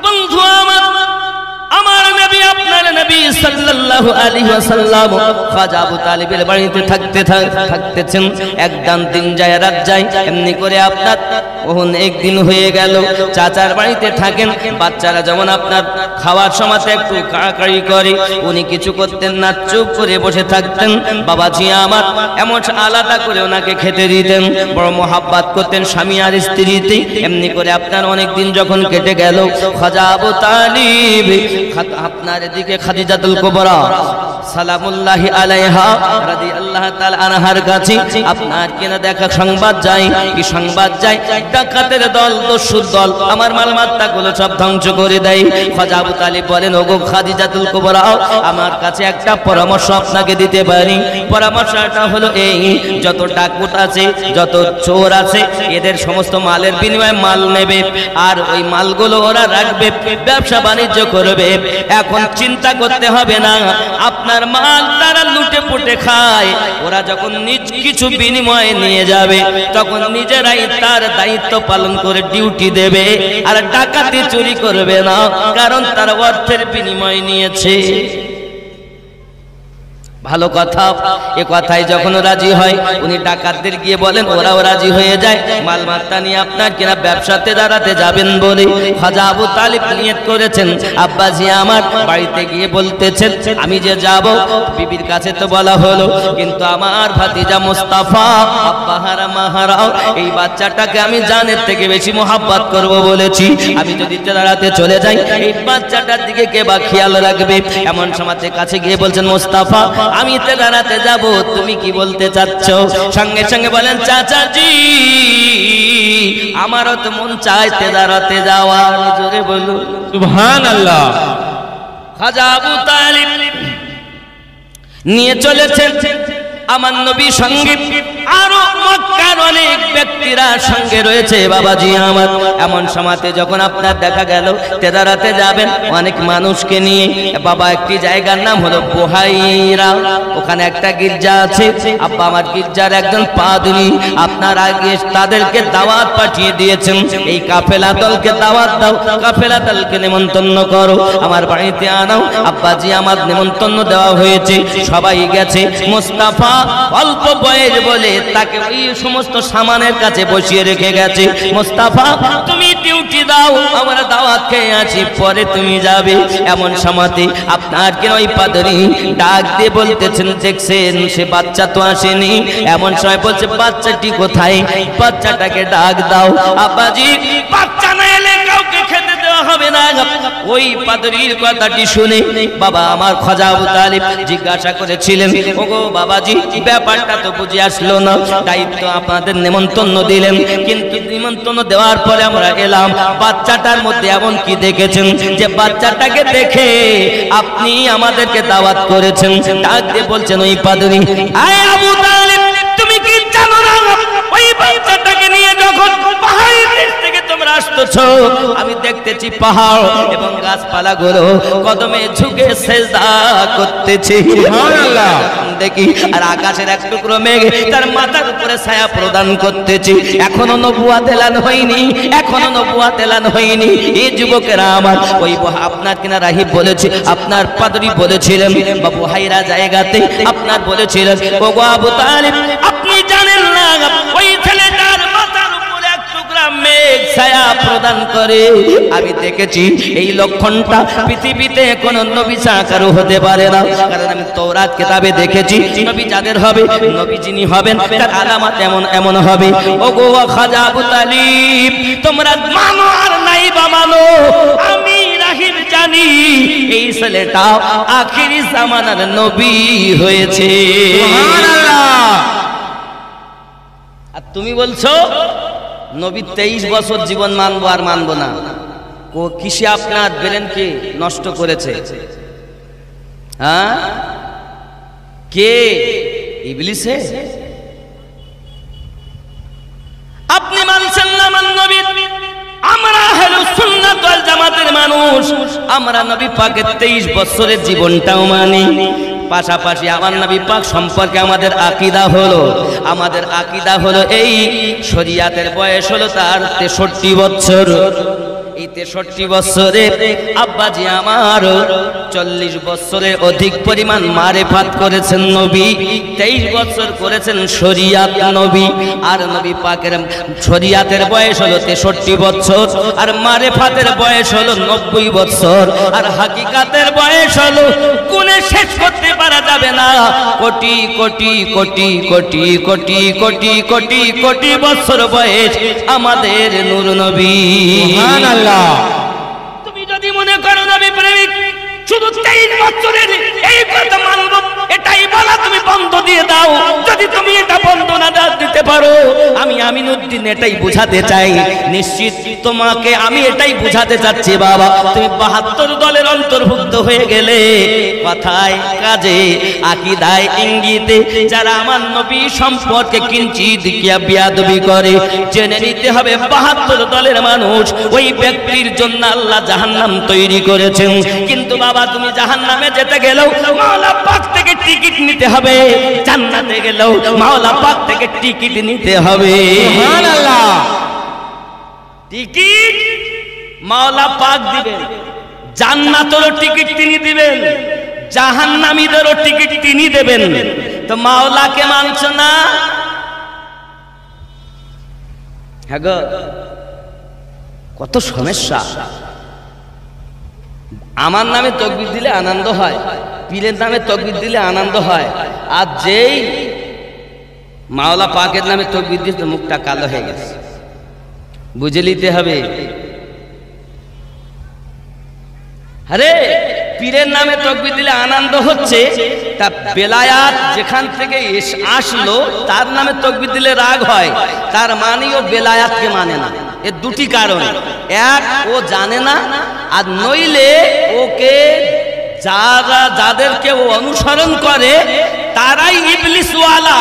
বন্ধু আমার নবী আপনার নবী সাল্লাল্লাহু আলাইহি ওয়াসাল্লাম খাজা আবু তালিবের বাড়িতে থাকতেছেন। এক ডান দিন যায় রাত যায়, এমনি করে আপনার ওহন একদিন হয়ে গেল। চাচার বাড়িতে থাকেন, বাচ্চারা যেমন আপনার খাওয়ার সময় একটু কাড়াকাড়ি করে, উনি কিছু করতেন না, চুপ করে বসে থাকতেন। বাবাজি আমার এমন আলাদা করে ওনাকে খেতে দিতেন, বড় মোহাব্বত করতেন স্বামী আর স্ত্রীতে। এমনি করে আপনার অনেক দিন যখন কেটে গেল, খাজা আবু তালিব আপনার এদিকে খাদিজাতুল কুবরা সালামুল্লাহি আলাইহা রাদিয়াল্লাহু তাআলা আনহার কাছে আপনার কিনা দেখা সংবাদ যায়। কি সংবাদ যায়? ডাকাতের দল, দস্যুর দল আমার মালমাত্তাগুলো সব ধ্বংস করে দেয়। খাজা আবু তালিব বলেন ওগো খাদিজাতুল কুবরা, আমার কাছে একটা পরামর্শ আপনাকে দিতে পারি। পরামর্শটা হলো এই, যত ডাকুত আছে, যত চোর আছে, এদের সমস্ত মালের বিনিময়ে মাল নেবে, আর ওই মালগুলো ওরা রাখবে, ব্যবসা বাণিজ্য করবে। এখন চিন্তা করতে হবে না, আপনার মাল তারা লুটে পুটে খায়, ওরা যখন নিজ কিছু বিনিময়ে নিয়ে যাবে তখন নিজেরাই তার দায়িত্ব পালন করে ডিউটি দেবে, আর ডাকাতি চুরি করবে না, কারণ তার অর্থের বিনিময় নিয়েছে। ভালো কথা। এ কথাই যখন রাজি হয়, উনি ডাকাতদের গিয়ে বলেন, ওরাও রাজি হয়ে যায়। মালমাত্তা নিয়ে আপনার কিনা ব্যবসাতে দাঁড়াতে যাবেন বলে খাজা আবু তালিব নিয়ত করেছেন। আব্বাজি আমার বাড়িতে গিয়ে বলতেছেন আমি যে যাব, বিবির কাছে তো বলা হলো, কিন্তু আমার ভাতিজা মুস্তাফা আব্বা হারা মাহারাও এই বাচ্চাটাকে আমি জানের থেকে বেশি মোহাব্বত করব বলেছি। আমি যদি দাঁড়াতে চলে যাই, এই বাচ্চাটার দিকে কে বা খেয়াল রাখবে? এমন সমাজে কাছে গিয়ে বলছেন মুস্তাফা আমি তেদারাতে যাব, তুমি কি বলতে চাচ্ছ? সঙ্গে সঙ্গে বলেন চাচাজি আমারও তো মন চায় তেদারাতে যাওয়ার। জোরে বলুন সুবহানাল্লাহ। খাজা আবু তালিব নিয়ে চলেছেন আমার নবী সঙ্গে, আরো মক্কার অনেক ব্যক্তিরা সঙ্গে রয়েছে। বাবাজি আমার এমন সময়তে যখন আপনার দেখা গেল তেদারাতে যাবেন অনেক মানুষকে নিয়ে, বাবা একটি জায়গার নাম হলো বুহাইরা, ওখানে একটা গির্জা আছে। আব্বা আমার গির্জার একজন পাদ্রী আপনার আগে তাদেরকে দাওয়াত পাঠিয়ে দিয়েছেন, এই কাফেলা দলকে দাওয়াত দাও, কাফেলা দলকে নিমন্ত্রণ করো, আমার বাড়িতে আনাও। আব্বাজি আমার নিমন্ত্রণ দেওয়া হয়েছে, সবাই গেছে। মুস্তাফা অল্প বয়স বলে তাকে ওই সমস্ত সামানের কাছে বসিয়ে রেখে গেছে। মুস্তাফা তুমি ডিউটি দাও, আমরা দাওয়াত খেয়ে আছি, পরে তুমি যাবে। এমন সময়তে আপনার কেন ওই পাদ্রী ডাক দিয়ে বলতেছেন, দেখছেন সে বাচ্চা তো আসেনি। এমন সময় বলছে বাচ্চাটি কোথায়? বাচ্চাটাকে ডাক দাও। আব্বাজি বাচ্চা না এলে কাউকে খেতে না ওই পাদরীর কথাটি শুনে বাবা আমার খাজা আবু তালিব জিজ্ঞাসা করেছিলেন, ওগো বাবাজি ব্যাপারটা তো বুঝে আসলো না, দায়িত্ব আপনাদের নিমন্ত্রণ দিলেন, কিন্তু নিমন্ত্রণ দেওয়ার পরে আমরা এলাম, বাচ্চাটার মধ্যে এমন কি দেখেছেন যে বাচ্চাটাকে দেখে আপনি আমাদেরকে দাওয়াত করেছেন? ডাক দিয়ে বলছেন ওই পাদরী, আয় আবু তালিব তুমি কি জানো না ওই বাচ্চাটাকে নিয়ে যখন পাহাড়ের দেশ থেকে তোমরা আসতেছো আমি দেখতেছি পাহাড় এবং গাছপালাগুলো কদমে ঝুঁকে সেজদা করতেছে, সুবহানাল্লাহ, দেখি আর আকাশের এক টুকরো মেঘ তার মাথার উপরে ছায়া প্রদান করতেছে। এখনো নবুয়াত এলান হয়নি, এখনো নবুয়াত এলান হয়নি। এই যুবকেরা আমার ওই আপনার কিনা রাহিব বলেছে, আপনার পাদরী বলেছিলেন বাবু হাইরা জায়গাতে আপনার বলেছিলেন, ওগো আবু তালিব আপনি জানেন না ওই ছেলেটার মাথার উপরে এক টুকরা মেঘ ছায়া প্রদান করে। আমি দেখেছি এই লক্ষণটা পৃথিবীতে কোন নবী ছাড়া কারো হতে পারে না, কারণ আমি তাওরাত কিতাবে দেখেছি নবী যাদের হবে, নবী যিনি হবেন তার আলামত এমন এমন হবে। ওগো খাজা আবু তালিব তোমরা মানো আর নাই বা মানো, আমি রাহিব জানি এই ছেলেটা আখিরি জামানার নবী হয়েছে, সুবহানাল্লাহ। আর তুমি বলছো নবী 23 বছর জীবন মানবো আর মানবো না। কিসে আপনার ব্রেনকে নষ্ট করেছে? হ্যাঁ, কে? ইবলিসে। আপনি মানছেন না মান নবী, আমরা আহলুস সুন্নাত ওয়াল জামাতের মানুষ, আমরা নবী পাকের 23 বছরের জীবনটাও মানি। পাশাপাশি আমার নবী পাক সম্পর্কে আমাদের আকীদা হলো এই শরীয়তের বয়স হলো তার 63 বছর। এই 63 বছরে আব্বাজি আমার 40 বছরের অধিক পরিমাণ মারেফাত করেছেন নবী, 23 বছর করেছেন শরীয়ত নবী। আর নবী পাকের শরীয়তের বয়স হলো 63 বছর, আর মারেফাতের বয়স হলো 90 বছর, আর হাকিকাতের বয়স হলো গুণে শেষ করতে পারা যাবে না, কোটি কোটি কোটি কোটি কোটি কোটি কোটি কোটি বছর বয়স আমাদের নূর নবী, সুবহানাল্লাহ। তুমি যদি মনে করো নবী প্রেমিক শুধু 23 বছরের এই কথা মানব এটাই বলা তুমি বন্ধ দিয়ে দাও। যদি তুমি এটা বন্ধ না দিতে পারো, আমি আমিনুদ্দিন এটাই বুঝাতে চাই, নিশ্চিত তোমাকে আমি এটাই বুঝাতে চাচ্ছি বাবা, তুমি 72 দলের অন্তর্ভুক্ত হয়ে গেলে কথায় কাজে আকীদায় ইঙ্গিতে যারা আমার নবী সম্পর্কে কিঞ্চিত বিয়াদবি করে, জেনে নিতে হবে 72 দলের মানুষ ওই ব্যক্তির জন্য আল্লাহ জাহান্নাম তৈরি করেছেন। কিন্তু বাবা তুমি জাহান্নামে যেতে গেলেও মাওলা পাক থেকে টিকিট নিতে হবে, জান্নাতে গেলেও মাওলা পাক থেকে টিকিট নিতে হবে, সুবহানাল্লাহ। টিকিট মাওলা পাক দিবেন, জান্নাতেরও টিকিট তিনি দিবেন, জাহান্নামীদেরও টিকিট তিনি দেবেন। তো মাওলাকে মানছ না? হ্যাঁ গো, কত সমস্যা। আমার নামে তাকবীর দিলে আনন্দ হয়, পীরের নামে তাকবীর দিলে আনন্দ হয়, আর যেই মাওলা পাকের নামে তাকবীর দিতে মুখটা কালো হয়ে গেছে, বুঝে নিতে হবে। আরে পীরের নামে তাকবীর দিলে আনন্দ হচ্ছে, তা বেলায়াত যেখান থেকে আসলো তার নামে তাকবীর দিলে রাগ হয়, তার মানে ও বেলায়াতকে মানে না। এর দুটি কারণ, এক ও জানে না, আর নইলে ওকে যাদেরকে ও অনুসরণ করে তারাই ইবলিসওয়ালা।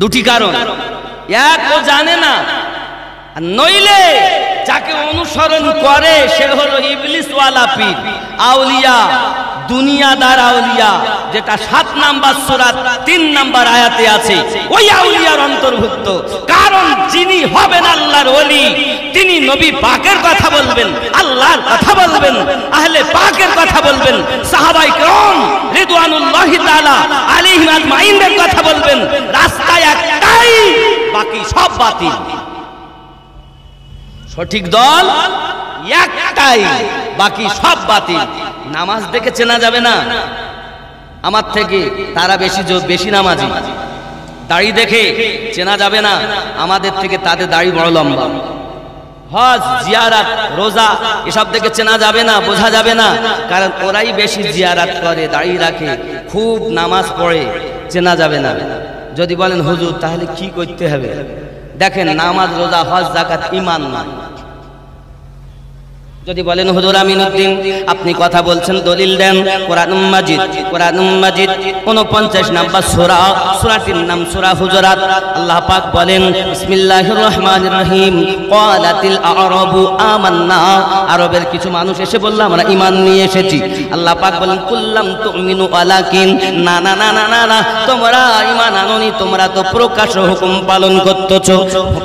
দুটি কারণ, এক ও জানে না, আর নইলে যাকে অনুসরণ করে সে হলো ইবলিসওয়ালা পীর, আউলিয়া, দুনিয়াদার আউলিয়া, যেটা 7 নাম্বার সূরা 3 নাম্বার আয়াতে আছে, ওই আউলিয়ার অন্তর্ভুক্ত। কারণ যিনি হবেন আল্লাহর ওলি তিনি নবী পাকের কথা বলবেন, আল্লাহর কথা বলবেন, আহলে পাকের কথা বলবেন, সাহাবায়ে কেরাম রিদওয়ানুল্লাহি তাআলা আলাইহিম আজমাইনের কথা বলবেন। রাস্তা একটাই, বাকি সব বাতিল। সঠিক দল একটাই, বাকি সব বাতিল। নামাজ দেখে চেনা যাবে না আমার থেকে, তারা বেশি নামাজি। দাড়ি দেখে চেনা যাবে না আমাদের থেকে, তাদের দাড়ি বড় লম্বা। হজ, জিয়ারাত, রোজা এসব থেকে চেনা যাবে না, বোঝা যাবে না, কারণ ওরাই বেশি জিয়ারাত করে, দাঁড়িয়ে রাখে, খুব নামাজ পড়ে, চেনা যাবে না। যদি বলেন হুজুর তাহলে কি করতে হবে, দেখেন নামাজ, রোজা, হজ, যাকাত ঈমান না। যদি বলেন হুজুর আমিনুদ্দিন আপনি কথা বলছেন, দলিল দেন। কোরআন মাজিদ 49 নম্বর সূরা, সূরাটির নাম সূরা হুজুরাত। আল্লাহ পাক বলেন বিসমিল্লাহির রহমানির রহিম, ক্বালাতিল আ'রাবু আমান্না, আরবের কিছু মানুষ এসে বলল আমরা ঈমান নিয়ে এসেছি। আল্লাহ পাক বলেন কুল্লাম তুমিনু ওয়ালাকিন, না না না না না না, তোমরা ঈমান আনোনি, তোমরা তো প্রকাশ্য হুকুম পালন করতেছো।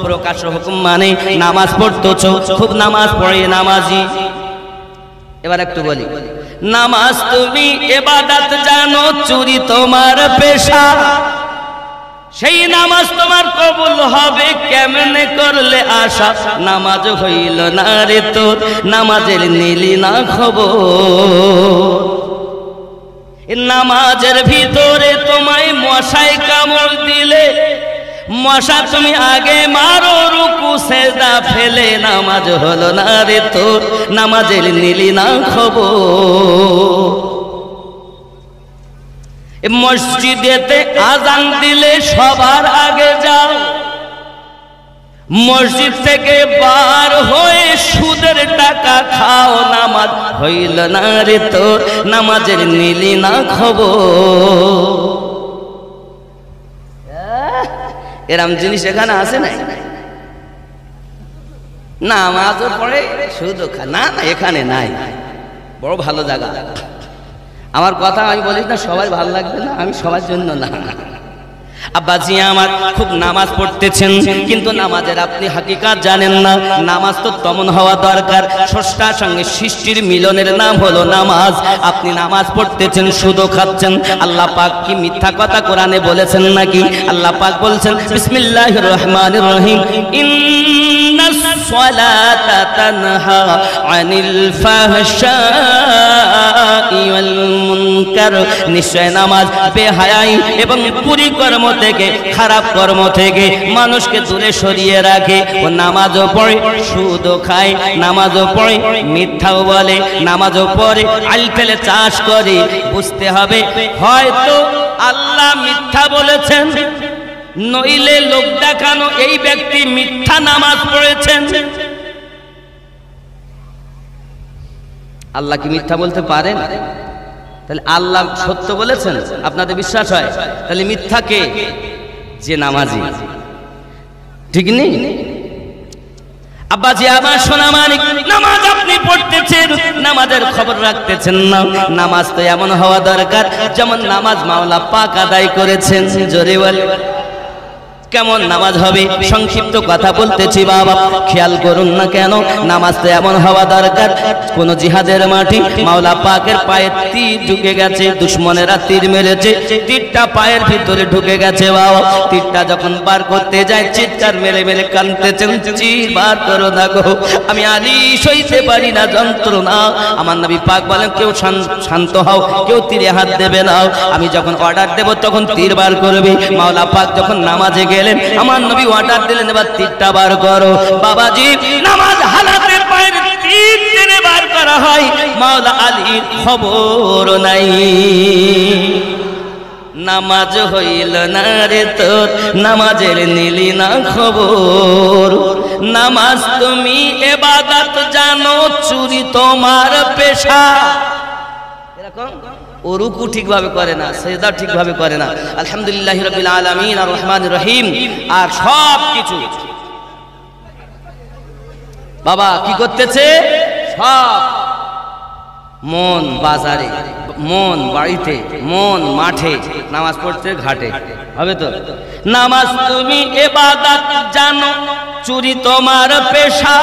প্রকাশ্য হুকুম মানে নামাজ পড়তেছো, খুব নামাজ পড়ে, নামাজি। এবার একটু বলি, নামাজ তুমি ইবাদত জানো, চুরি তোমার পেশা, সেই নামাজ তোমার কবুল হবে কেমনে করলে আশা? নামাজ হইল না রে তোর, নামাজের নিলি না খবর। নামাজের ভিতরে তোমায় মশায় কামড় দিলে, মশা তুমি আগে মারো, রুকু সেজদা ফেলে, নামাজ হলো না রে তোর, নামাজের নিলি না খবর। মসজিদেতে আজান দিলে সবার আগে যাও, মসজিদ থেকে বার হয়ে সুদের টাকা খাও, নামাজ হইল না রে তোর, নামাজের নিলি না খবর। এরম জিনিস এখানে আছে নাই? নামাজও পড়ে সুদও খায়, না না এখানে নাই, বড় ভালো জায়গা। আমার কথা আমি বলি না সবাই ভালো লাগবে না, আমি সবার জন্য না। আব্বাজি আমার খুব নামাজ পড়তেছেন, কিন্তু নামাজের আপনি হাকিকাত জানেন না। নামাজ তো তেমন হওয়া দরকার, স্রষ্টার সঙ্গে সৃষ্টির মিলনের নাম হলো নামাজ। আপনি নামাজ পড়তেছেন, সুদও খাচ্ছেন। আল্লাহ পাক কি মিথ্যা কথা কোরআনে বলেছেন নাকি? আল্লাহ পাক বলছেন বিসমিল্লাহির রহমানির রহিম, ইন্নাস সালাতা তানহা আনিল ফাহশাই ওয়াল মুনকার, নিশ্চয় নামাজ বেহায়াই এবং কুকর্ম থেকে, খারাপ কর্ম থেকে মানুষকে দূরে সরিয়ে রাখে। ও নামাজও পড়ে, সুদও খায়, নামাজও পড়ে, মিথ্যাও বলে, নামাজও পড়ে, আল ফেলে চাষ করে। বুঝতে হবে হয়তো আল্লাহ মিথ্যা বলেছেন, নইলে লোক দেখানো এই ব্যক্তি মিথ্যা নামাজ পড়েছেন। আল্লাহ কি মিথ্যা বলতে পারেন? তাহলে আল্লাহ সত্য বলেছেন, আপনাদের বিশ্বাস হয়? তাহলে মিথ্যা কে? যে নামাজি, ঠিক নেই? আব্বাজি আমার সোনা মানিক, নামাজ আপনি পড়তেছেন, নামাজের খবর রাখতেছেন না। নামাজ তো এমন হওয়া দরকার যেমন নামাজ মাওলা পাক আদায় করেছেন। জোরে বলে কেমন নামাজ হবে? সংক্ষিপ্ত কথা বলতেছি বাবা, খেয়াল করুন না কেন। নামাজ তো এমন হওয়া দরকার, কোন জিহাদের মাটি, মাওলা পাকের পায়ে তীর ঢুকে গেছে, দুশ্মনেরা তীর মেরেছে, তীরটা পায়ের ভিতরে ঢুকে গেছে বাবা। তীরটা যখন বার করতে যায় চিৎকার মেরে মেরে কাঁদতেছেন, চির বার করো না গো, আমি আলী সইতে পারি না যন্ত্রণা। আমার নবী পাক বলেন কেউ শান্ত হও, কেউ তীরে হাত দেবে না, আমি যখন অর্ডার দেব তখন তীর বার করবে। মাওলা পাক যখন নামাজে গেলেন, আমার নবী অর্ডার দিলেন এবার তীরটা বার করো। বাবাজি নামাজ হালাতে পায়ের তীর টেনে বার করা হয়, মাওলা আলীর খবর নাই। নামাজ হইল না রে তোর, নামাজের নিলি না খবর। নামাজ তুমি ইবাদত জানো, চুরি তোমার পেশা। এরকম ও রুকু ঠিকভাবে করে না, সেজদা ঠিকভাবে করে না, আলহামদুলিল্লাহি রাব্বিল আলামিন আর রহমানির রহিম আর সব কিছু বাবা কি করতেছে? সব মন বাজারে, মন বাড়িতে, মন মাঠে, নামাজ পড়তে ঘাটে, হবে তো? নামাজ তুমি ইবাদত জানো, চুরি তোমার পেশা,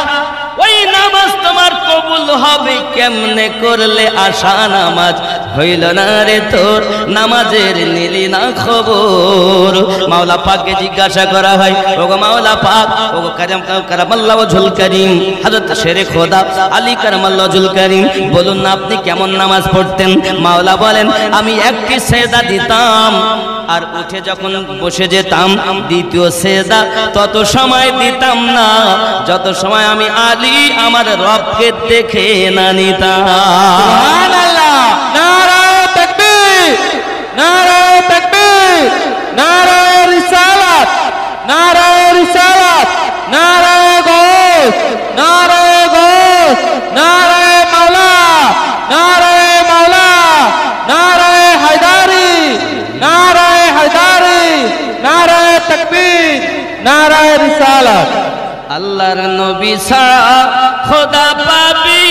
ওই নামাজ তোমার কবুল হবে কেমনে করলে আশা? নামাজ হইল না রে তোর, নামাজের নিলি না খবর। মাওলা পাককে জিজ্ঞাসা করা হয়, ওগো মাওলা পাক, ওগো কারামাল্লাহু ওয়াজহুল কারীম, হযরত শেরে খোদা আলী কারামাল্লাহু ওয়াজহুল কারীম, বলুন না আপনি কেমন নামাজ পড়তেন? মাওলা বলেন আমি একটি সেজদা দিতাম আর উঠে যখন বসে যেতাম দ্বিতীয় সেজদা তত সময় দিতাম না যত সময় আমি আলী আমার রবকে দেখে না নিতাম। সুবহানাল্লাহ। নারায়ে তাকবীর, নারায়ে তাকবীর, নারায়ে রিসালাত, নারায়ে রিসালাত, নারায়ে গৌস, নারায়ে গৌস, নারায়ে মাওলা, নারায়ে মাওলা, নারায়ে হায়দারি, নারায়ে হায়দারি, নারায়ে তাকবীর, নারায়ে রিসালাত। আল্লাহর নবী ছাড়া খোদা পাবি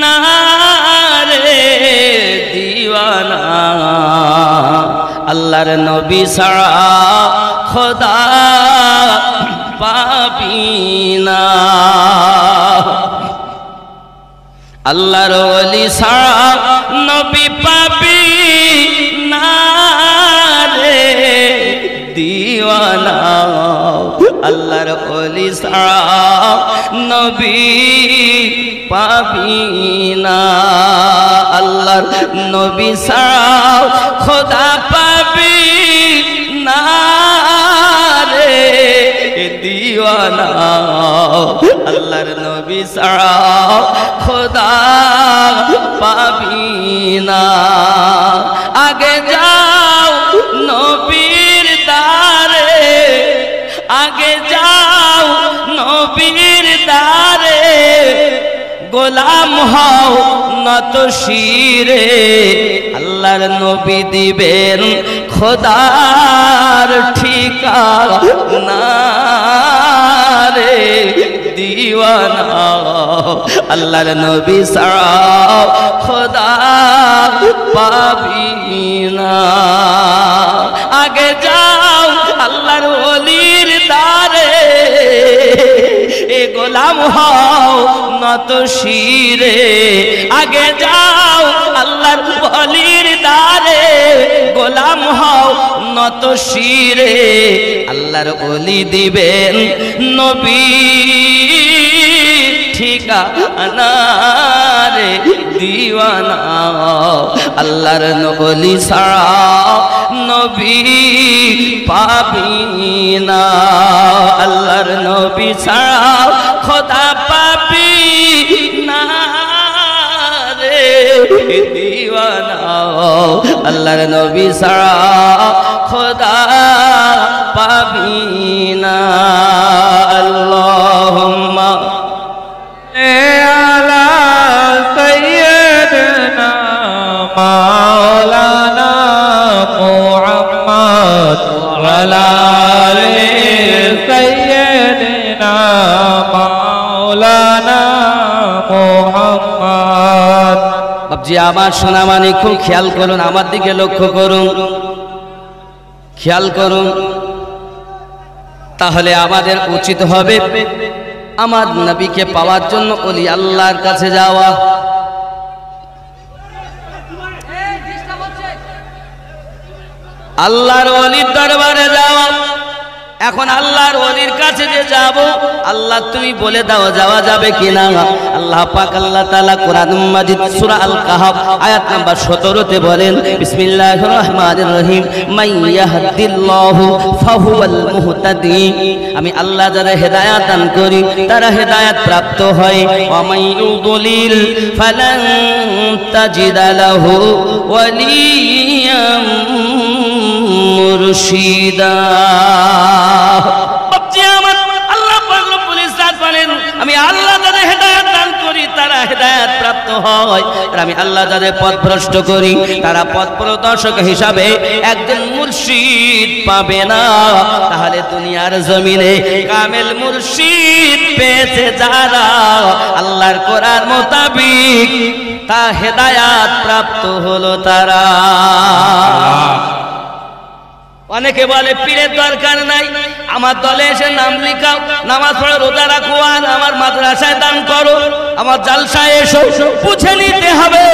না রে দিওয়ানা, আল্লাহর নবী ছাড়া খোদা পাবি না, আল্লাহর ওলি ছাড়া নবী পাবি না রে দিওয়ানা, আল্লাহর ওলি ছাড়া নবী পাবি না, আল্লাহর নবী ছাড়া খোদা পাবি না রে দিওয়ানা, আল্লাহর নবী ছাড়া খোদা পাবি না। আগে যাও নবীর দারে, আগে যাও নবীর দারে, গোলাম হও নত শিরে, আল্লাহর নবী দিবেন খোদার ঠিকানা রে দিওয়ানা, আল্লাহর নবী ছাড়া খোদা পাবি না। আগে যাও আল্লাহর ওলির দারে, এ গোলাম হও নত শিরে, আগে যাও আল্লাহর ওলির দারে, গোলাম হও নত শিরে, আল্লাহর ওলি দিবেন নবী ঠিকানা রে দিওয়ানা, আল্লাহর ওলি ছাড়া নবী পাবি না, আল্লাহর নবী ছাড়া খোদা পাবি না রে দিওয়ানা, আল্লাহর নবী ছাড়া খোদা পাবি না। আল্লাহুম্মা আলা সাইয়্যিদিনা মাওলানা মুহাম্মদ ওয়ালা আলি সাইয়্যিদিনা মাওলানা মুহাম্মদ। বাবজি আমার সোনা মানে খুব খেয়াল করুন, আমার দিকে লক্ষ্য করুন, খেয়াল করুন, তাহলে আমাদের উচিত হবে আমার নবীকে পাওয়ার জন্য ওলি আল্লাহর কাছে যাওয়া। আল্লাহর ওলির দরবারে যাওয়া। এখন আল্লাহর ওলির কাছে যে যাব, আল্লাহ তুমি বলে দাও যাওয়া যাবে কিনা। আল্লাহ পাক আল্লাহ তাআলা কোরআন মাজিদ সূরা আল কাহফ আয়াত নাম্বার 17 তে বলেন, বিসমিল্লাহির রহমানির রহিম, মান ইয়াহদিল্লাহু ফাহুয়াল মুহতাদি, আমি আল্লাহ যারা হেদায়েত দান করি তারা হেদায়েত প্রাপ্ত হয়, ওয়া মান ইউদ্লিল ফালান তাজিদা লাহু ওয়ালিয়াম মুরশিদা। আমি আল্লাহ যাদের হেদায়েত দান করি তারা হেদায়েত প্রাপ্ত হয়, আর আমি আল্লাহ যাদের পথ ভ্রষ্ট করি তারা পথ প্রদর্শক হিসাবে একজন মুর্শিদ পাবে না। তাহলে দুনিয়ার জমিনে কামেল মুর্শিদ পেয়েছে যারা, আল্লাহর কোরআন মোতাবিক তা হেদায়েত প্রাপ্ত হলো তারা। অনেকে বলে পীরের দরকার নাই, আমার দলে এসে নাম লিখাও, নামাজ পড়ো, রোজা রাখো, আর আমার মাদ্রাসায় দান করো, আমার জালসায় এসো। বুঝে নিতে হবে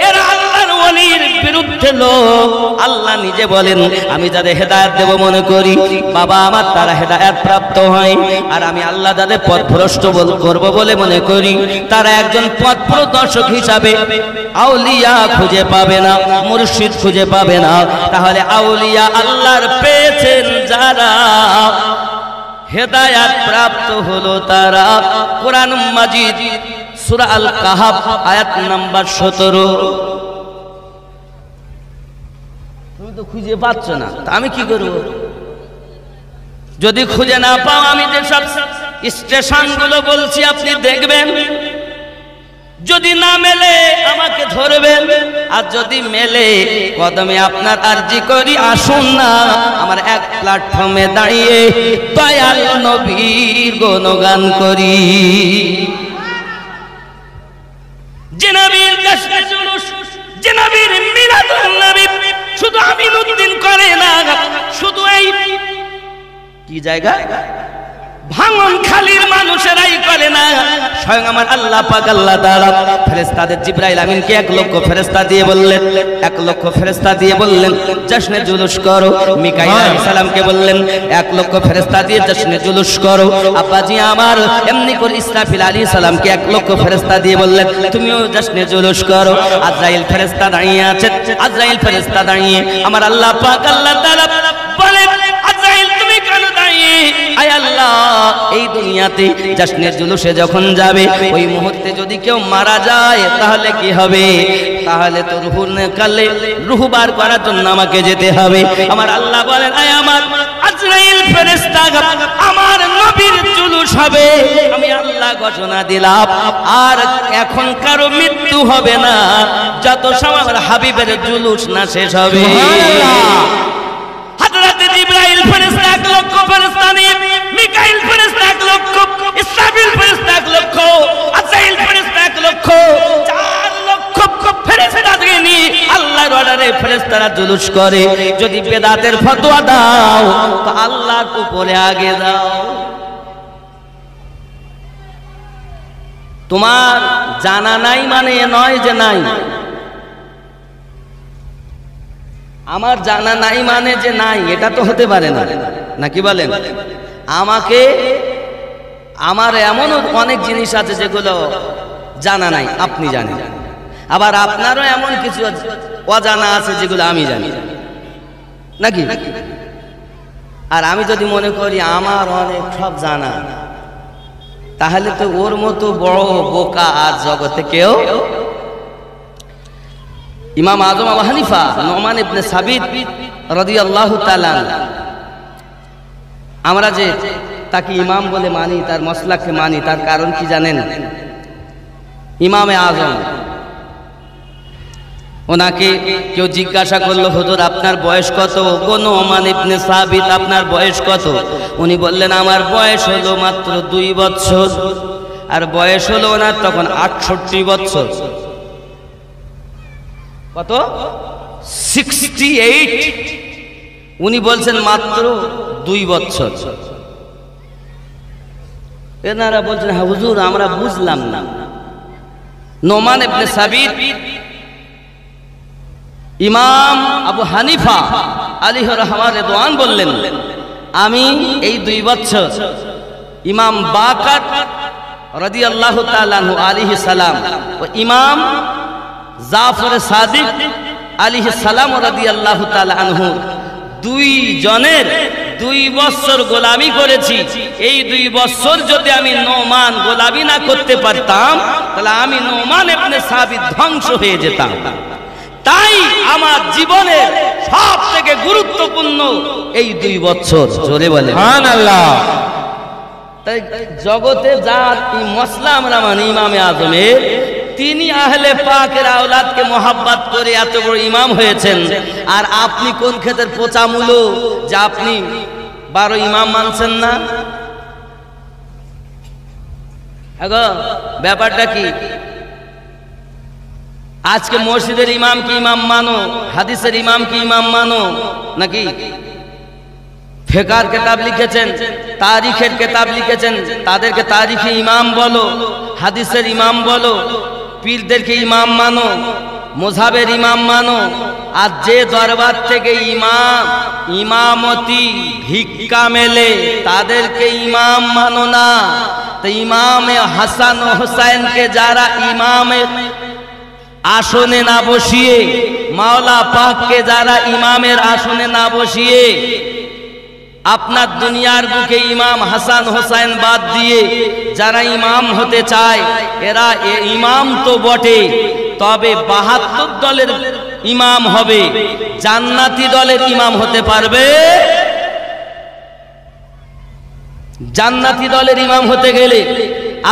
এরা আল্লাহর বনির বিরুদ্ধে লোক। আল্লাহ নিজে বলেন আমি যাদের হেদায়েত দেব মনে করি বাবা আমার তারা হেদায়েত প্রাপ্ত হয়, আর আমি আল্লাহ যাদের পথভ্রষ্ট করব বলে মনে করি তারা একজন পথপ্রদর্শক হিসাবে আউলিয়া খুঁজে পাবে না, মুর্শিদ খুঁজে পাবে না। তাহলে আউলিয়া আল্লাহর পেয়েছেন যারা, হেদায়েত প্রাপ্ত হলো তারা। কোরআন মাজিদ সূরা আল কাহাফ আয়াত নাম্বার 17। তুমি তো খুঁজে পাচ্ছ না, তা আমি কি করব? যদি খুঁজে না পাও আমি যে সব স্টেশনগুলো বলছি আপনি দেখবেন, যদি না মেলে আমাকে ধরবেন, আর যদি মেলে কদমে আপনার আরজি করি আসুন না আমার এক প্ল্যাটফর্মে দাঁড়িয়ে দয়াল নবীর গুণগান করি। যে নবীর কাছে জুলুস, যে নবীর মিলাদুন নবী শুধু আমিনুদ্দিন করে না, শুধু এই কি জায়গা ভাঙন খালির মানুষেরাই করে না, স্বয়ং আমার আল্লাহ পাক আল্লাহ তাআলা ফেরেশতাদের জিবরাইল আমিনকে 1 লক্ষ ফেরেশতা দিয়ে বললেন, 1 লক্ষ ফেরেশতা দিয়ে বললেন জশ্নে জুলুস করো। মিকাইল আলাইহিস সালামকে বললেন 1 লক্ষ ফেরেশতা দিয়ে জশ্নে জুলুস করো। আব্বাজি আমার এমনি করে ইসরাফিল আলাইহিস সালামকে 1 লক্ষ ফেরেশতা দিয়ে বললেন তুমিও জশ্নে জুলুস করো। আজরাইল ফেরেশতা দাঁড়িয়ে আছে, আজরাইল ফেরেশতা দাঁড়িয়ে আমার আল্লাহ পাক আল্লাহ তাআলা বলেন আজরাইল তুমি কেন দাঁড়িয়ে? আয় আল্লাহ এই দুনিয়াতে জশ্নের জুলুসে যখন যাবে ওই মুহূর্তে যদি কেউ মারা যায় তাহলে কি হবে? তাহলে তো রূহুর কালে রূহ বার করার জন্য আমাকে যেতে হবে। আমার আল্লাহ বলেন আয় আমার আজরাইল ফেরেশতা আমার নবীর জুলুস হবে, আমি আল্লাহ ঘোষণা দিলাম আর এখন কারো মৃত্যু হবে না যত সময় আমার হাবিবের জুলুস না শেষ হবে। হযরত জিবরাইল ফেরেশতা 1 লক্ষ ফেরেশতা নিয়ে, মিকাইল ফেরেশতা 1 লক্ষ, ইসরাফিল ফেরেশতা 1 লক্ষ, আজরাইল ফেরেশতা 1 লক্ষ, 4 লক্ষ ফেরেশতা নিয়ে আল্লাহর অর্ডারে ফেরেশতারা জুলুস করে। যদি বেদাতের ফতোয়া দাও তো আল্লাহর উপরে আগে দাও। তোমার জানা নাই মানে নয় যে নাই, আমার জানা নাই মানে যে নাই, এটা তো হতে পারে না, নাকি বলেন? আমাকে আমার এমন অনেক জিনিস আছে যেগুলো জানা নাই আপনি জানেন, আবার আপনারও এমন কিছু অজানা আছে যেগুলো আমি জানি, নাকি? আর আমি যদি মনে করি আমার অনেক সব জানা, তাহলে তো ওর মতো বড় বোকা আর জগতে কেউ। ইমাম আজম আবু হানিফা নুমান ইবনে সাবিত রাদিয়াল্লাহু তাআলা, আমরা যে তাকে ইমাম বলে মানি, তার মাসলাককে মানি, তার কারণ কি জানেন? ইমামে আজম, ওনাকে কেউ জিজ্ঞাসা করলো হুজুর আপনার বয়স কত? গো নুমান ইবনে সাবিত আপনার বয়স কত? উনি বললেন আমার বয়স হলো মাত্র 2 বছর। আর বয়স হলো ওনার তখন 68 বছর। কত? 68। উনি বলছেন মাত্র 2 বছর। এনারা বলছেন হ্যাঁ হুজুর আমরা বুঝলাম না। নুমান ইবনে সাবিত ইমাম আবু হানিফা আলাইহি রাহমাতুল্লাহ রিদওয়ান বললেন আমি এই 2 বছর ইমাম বাকার রাদিয়াল্লাহু তাআলা আনহু আলাইহিস সালাম ও ইমাম জাফর সাদিক আলাইহিস সালাম রাদিয়াল্লাহু তাআলা আনহু 2 জনের 2 বছর গোলামি করেছি। এই 2 বছর যদি আমি নুমান গোলামি না করতে পারতাম তাহলে আমি নুমান ইবনে সাবিত ধ্বংস হয়ে যেতাম। তাই আমার জীবনের সবথেকে গুরুত্বপূর্ণ এই 2 বছর। জোরে বলে সুবহানাল্লাহ। তাই জগতে যার মসলা আমরা মানি ইমামে আজমের, তিনি আহলে পাকের আওলাদকে মোহাব্বত করে এত বড় ইমাম হয়েছেন। আর আপনি কোন ক্ষেতের পোচামূলো যে আপনি 12 ইমাম মানছেন না? আগো ব্যাপারটা কি? আজকে মসজিদের ইমাম কি ইমাম মানো, হাদিসের ইমাম কি ইমাম মানো, নাকি ফিকহের কিতাব লিখেছেন, তারিখের কিতাব লিখেছেন, তাদেরকে তারিখে ইমাম বলো, হাদিসের ইমাম বলো, পীরদেরকে ইমাম মানো, মুযহাবের ইমাম মানো, আর যে দরবার থেকে ইমামতি ভিক্ষা মেলে তাদেরকে ইমাম মানো না। তো ইমামে হাসান ও হুসাইনকে যারা ইমামের আসনে না বসিয়ে, মাওলা পাককে যারা ইমামের আসনে না বসিয়ে, আপনার দুনিয়ার বুকে ইমাম হাসান হোসেন বাদ দিয়ে যারা ইমাম হতে চায়, এরা ইমাম তো বটে, তবে 72 দলের ইমাম হবে, জান্নাতি দলের ইমাম হতে পারবে? জান্নাতি দলের ইমাম হতে গেলে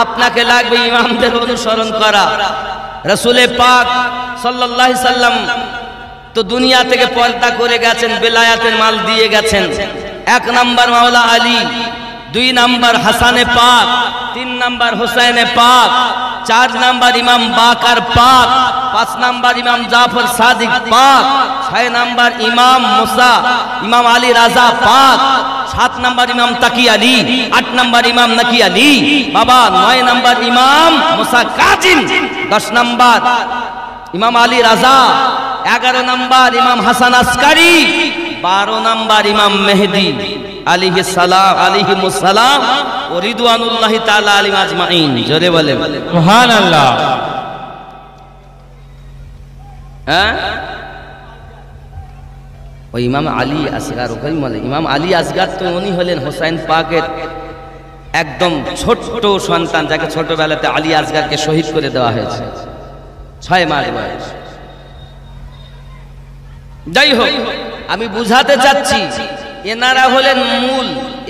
আপনাকে লাগবে ইমামদের অনুসরণ করা। রাসূলে পাক সাল্লাল্লাহু আলাইহি সাল্লাম তো দুনিয়া থেকে পর্দা করে গেছেন, বেলায়াতের মাল দিয়ে গেছেন। 1 নাম্বার মাওলা আলী, 2 নাম্বার হাসানে পাক, 3 নাম্বার হুসাইনে পাক, 4 নাম্বার ইমাম বাকার পাক, 5 নাম্বার ইমাম জাফর সাদিক পাক, 6 নাম্বার ইমাম মুসা ইমাম আলী রাজা পাক, 7 নাম্বার ইমাম তাকি আলী, 8 নাম্বার ইমাম নাকি আলী বাবা, 9 নাম্বার ইমাম মুসা কাজিম, 10 নাম্বার ইমাম আলী রাজা, 11 নাম্বার ইমাম হাসান আসকারি, 12 নাম্বার ইমাম মেহেদি আলাইহিস সালাম আলাইহিমুস সালাম ও রিদওয়ানুল্লাহি তাআলা আলাইহিম আজমাইন। জোরে বলেন সুবহানাল্লাহ। হ্যাঁ, ওই ইমাম আলী আসগার, ওই বলে ইমাম আলী আসগার তো উনি হলেন হোসেন পাকের একদম ছোট্ট সন্তান, যাকে ছোটবেলাতে আলী আসগারকে শহীদ করে দেওয়া হয়েছে 6 মাস বয়স। যাই হোক, আমি বুঝাতে চাচ্ছি এনারা হলেন মূল,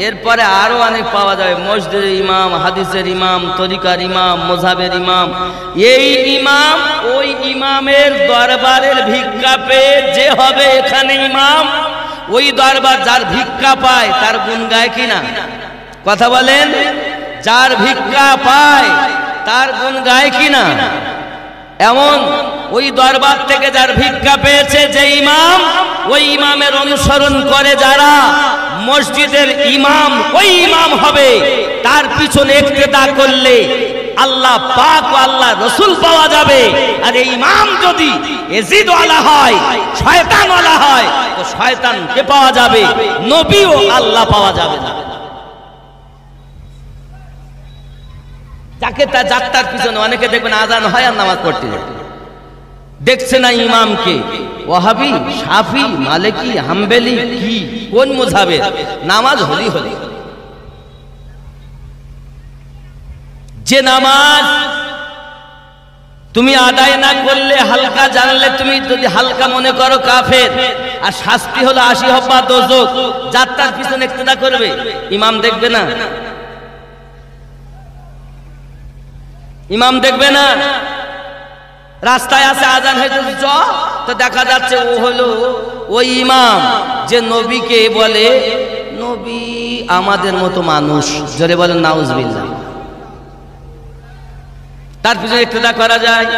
এরপরে আরো অনেক পাওয়া যাবে, মসজিদের ইমাম, হাদিসের ইমাম, তরিকার ইমাম, মুযহাবের ইমাম। এই ইমাম ওই ইমামের দরবারের ভিক্ষা পেয়ে যে হবে এখানে ইমাম, ওই দরবার যার ভিক্ষা পায় তার গুণ গায় কিনা? কথা বলেন, যার ভিক্ষা পায় তার গুণ গায় কিনা? এমন ওই দরবার থেকে যার ভিক্ষা পেয়েছে যে ইমাম, ওই ইমামের অনুসরণ করে যারা, মসজিদের ইমাম ওই ইমাম হবে। তার পিছনে ইক্তেদা করলে আল্লাহ পাক ও আল্লাহ রাসূল পাওয়া যাবে। আর এই ইমাম যদি ইয়াজিদ ওয়ালা হয়, শয়তান ওয়ালা হয়, তো শয়তানকে পাওয়া যাবে, নবী ও আল্লাহ পাওয়া যাবে না। যাকে তা যাত্রার পিছনে অনেকে দেখবেন আজান হয় আর নামাজ পড়তে যায়, দেখছে না ইমামকে। ওয়াহাবি, শাফি, মালিকি, হাম্বলি, কি কোন মুযহাবে নামাজ হলি হলি। যে নামাজ তুমি আদায় না করলে, হালকা জানলে, তুমি যদি হালকা মনে করো কাফের, আর শাস্তি হলো 80 হব্বা দোজখ, যাত্রার পিছনে ইক্তেদা করবে, ইমাম দেখবে না? ইমাম দেখবে না? রাস্তায় আছে আজান হয়েছে তো দেখা যাচ্ছে ও হলো ওই ইমাম যে নবীকে বলে নবী আমাদের মতো মানুষ। জোরে বলেন নাউজুবিল্লাহ। তার পিছনে ইক্তেদা করা যায়।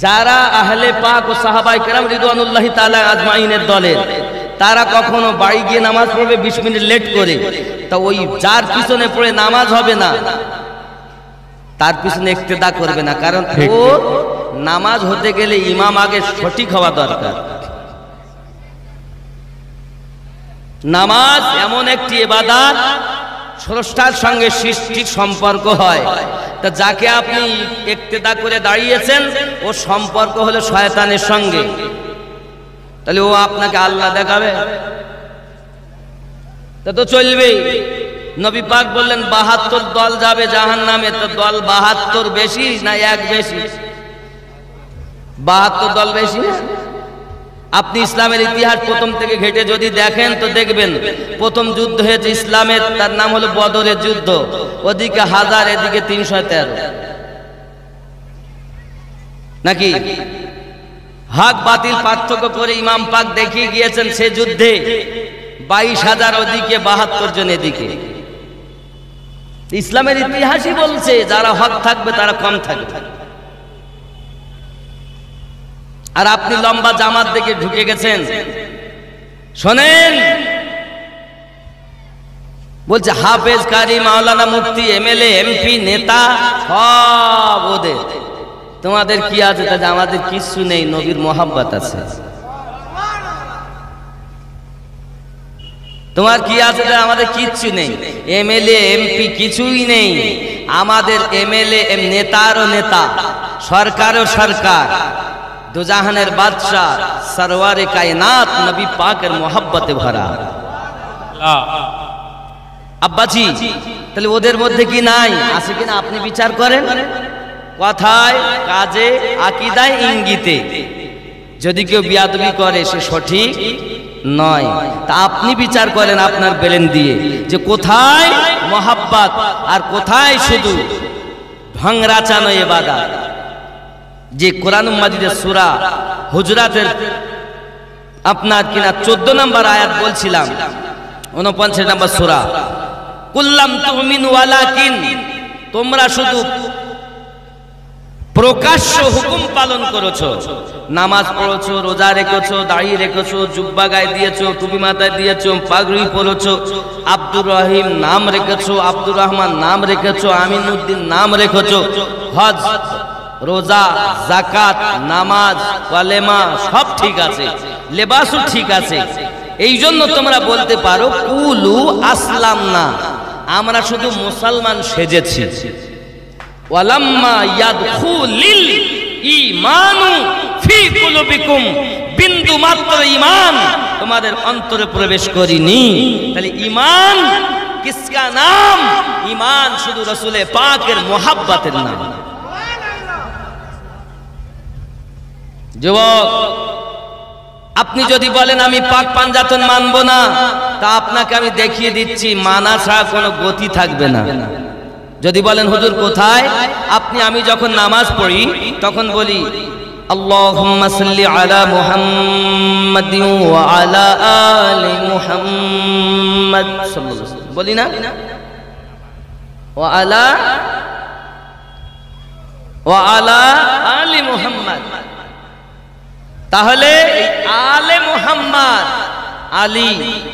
যারা আহলে পাক ও সাহাবায়ে কেরাম রিদওয়ানুল্লাহি তাআলা আজমাইনের দলের, তারা কখনো বাড়ি গিয়ে নামাজ পড়বে 20 মিনিট লেট করে, তা ওই যার পিছনে পড়ে নামাজ হবে না তার পিছনে ইক্তেদা করবে না, কারণ ও নামাজ হতে গেলে ইমাম আগে সঠিক হওয়া দরকার। নামাজ এমন একটি ইবাদত, স্রষ্টার সঙ্গে সৃষ্টির সম্পর্ক হয়। তা যাকে আপনি ইক্তেদা করে দাঁড়িয়েছেন, ও সম্পর্ক হলো শয়তানের সঙ্গে, তাহলে ও আপনাকে আল্লাহ দেখাবে? তা তো চলবেই। নবী পাক বললেন 72 দল যাবে জাহান্নামে। তো দল 72 বেশি না এক বেশি? 72 দল বেশি না? আপনি ইসলামের ইতিহাস প্রথম থেকে ঘেটে যদি দেখেন তো দেখবেন প্রথম যুদ্ধ হয়েছে ইসলামের, তার নাম হলো বদরের যুদ্ধ। ওদিকে 1000, এদিকে 313, নাকি? হক বাতিল পার্থক্য করে ইমাম পাক দেখিয়ে গিয়েছেন সে যুদ্ধে 22,000 ওদিকে, 72 জন এদিকে। ইসলামের ইতিহাসই বলছে যারা হক থাকবে তারা কম থাকবে। আর আপনি লম্বা জামাত দেখে ঢুকে গেছেন। শোনেন, বলছে হাফেজ, কারি, মাওলানা, মুফতি, এমএলএ, এমপি, নেতা সব ওদের। তোমাদের কি আছে? তাহলে আমাদের কিছু নেই, নবীর মোহাব্বত আছে। তোমার কি আছে? আমাদের কিচ্ছু নেই। এমএলএ, এমপি কিছুই নেই। আমাদের এমএলএ নেতারও নেতা, সরকারও সরকার, দুজাহানের বাদশাহ, সরওয়ারে কায়নাত, নবী পাকের মোহাব্বতে ভরা। আব্বাজি, তাহলে ওদের মধ্যে কি নাই? আছে কিনা আপনি বিচার করেন। কথায়, কাজে, আকীদায়, ইঙ্গিতে যদি কেউ বিয়াদবি করে সে সঠিক নয়। তা আপনি বিচার করেন আপনার ব্রেন দিয়ে যে কোথায় মোহাব্বত আর কোথায় শুধু ঢং রাচানো ইবাদত। যে কোরআন মাজিদের সূরা হুজরাতের আপনার কিনা 14 নম্বর আয়াত বলছিলাম, 49 নম্বর সূরা, কুল্লাম তুমিনু ওয়ালাকিন, তোমরা শুধু প্রকাশ্য হুকুম পালন করেছো, নামাজ পড়েছো, রোজা রেখেছো, দাড়ি রেখেছো, জুব্বা গায়ে দিয়েছো, টুপি মাথায় দিয়েছো, পাগড়ি পরেছো, আব্দুর রহিম নাম রেখেছো, আব্দুর রহমান নাম রেখেছো, আমিনুদ্দিন নাম রেখেছো, হজ, রোজা, যাকাত, নামাজ, কালেমা সব ঠিক আছে, লেবাসও ঠিক আছে। এই জন্য তোমরা বলতে পারো কুলু আসলাম না, আমরা শুধু মুসলমান সেজেছি। ওয়ালাম্মা ইয়াদখুলিল ঈমানু ফি কুলুবিকুম, বিন্দু মাত্র ঈমান তোমাদের অন্তরে প্রবেশ করিনি। তাহলে ঈমান কিসকা নাম? ঈমান শুধু রাসূলে পাকের মোহাব্বতের নাম। যুবক, আপনি যদি বলেন আমি পাক পাঞ্জাতন মানব না, তা আপনাকে আমি দেখিয়ে দিচ্ছি মানা ছাড়া কোনো গতি থাকবে না। যদি বলেন হুজুর কোথায়, আপনি আমি যখন নামাজ পড়ি তখন বলি আল্লাহুম্মা সাল্লি আলা মুহাম্মাদিন ওয়া আলা আলি মুহাম্মাদ সাল্লাল্লাহু আলাইহি ওয়াসাল্লাম, বলি না? ওয়া আলা আলি মুহাম্মাদ। তাহলে আলে মুহাম্মদ, আলী,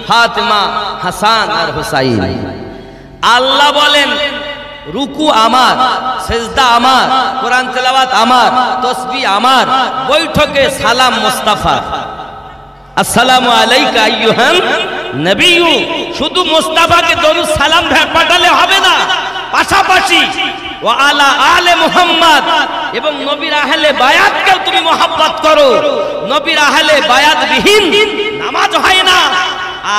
ফাতেমা, হাসান আর হুসাইন। আল্লাহ বলেন রুকু আমার, সেজদা আমার, কোরআন তেলাওয়াত আমার, তাসবিহ আমার, বৈঠকে সালাম মুস্তাফা, আসসালামু আলাইকা আইয়ুহান নবিয়্যু। শুধু মুস্তাফাকে দরুদ সালাম পাঠালে হবে না, পাশাপাশি ওয়া আলা আলে মুহাম্মদ এবং নবীর আহলে বায়াতকেও তুমি মোহাব্বত করো। নবীর আহলে বায়াত বিহীন নামাজ হয় না,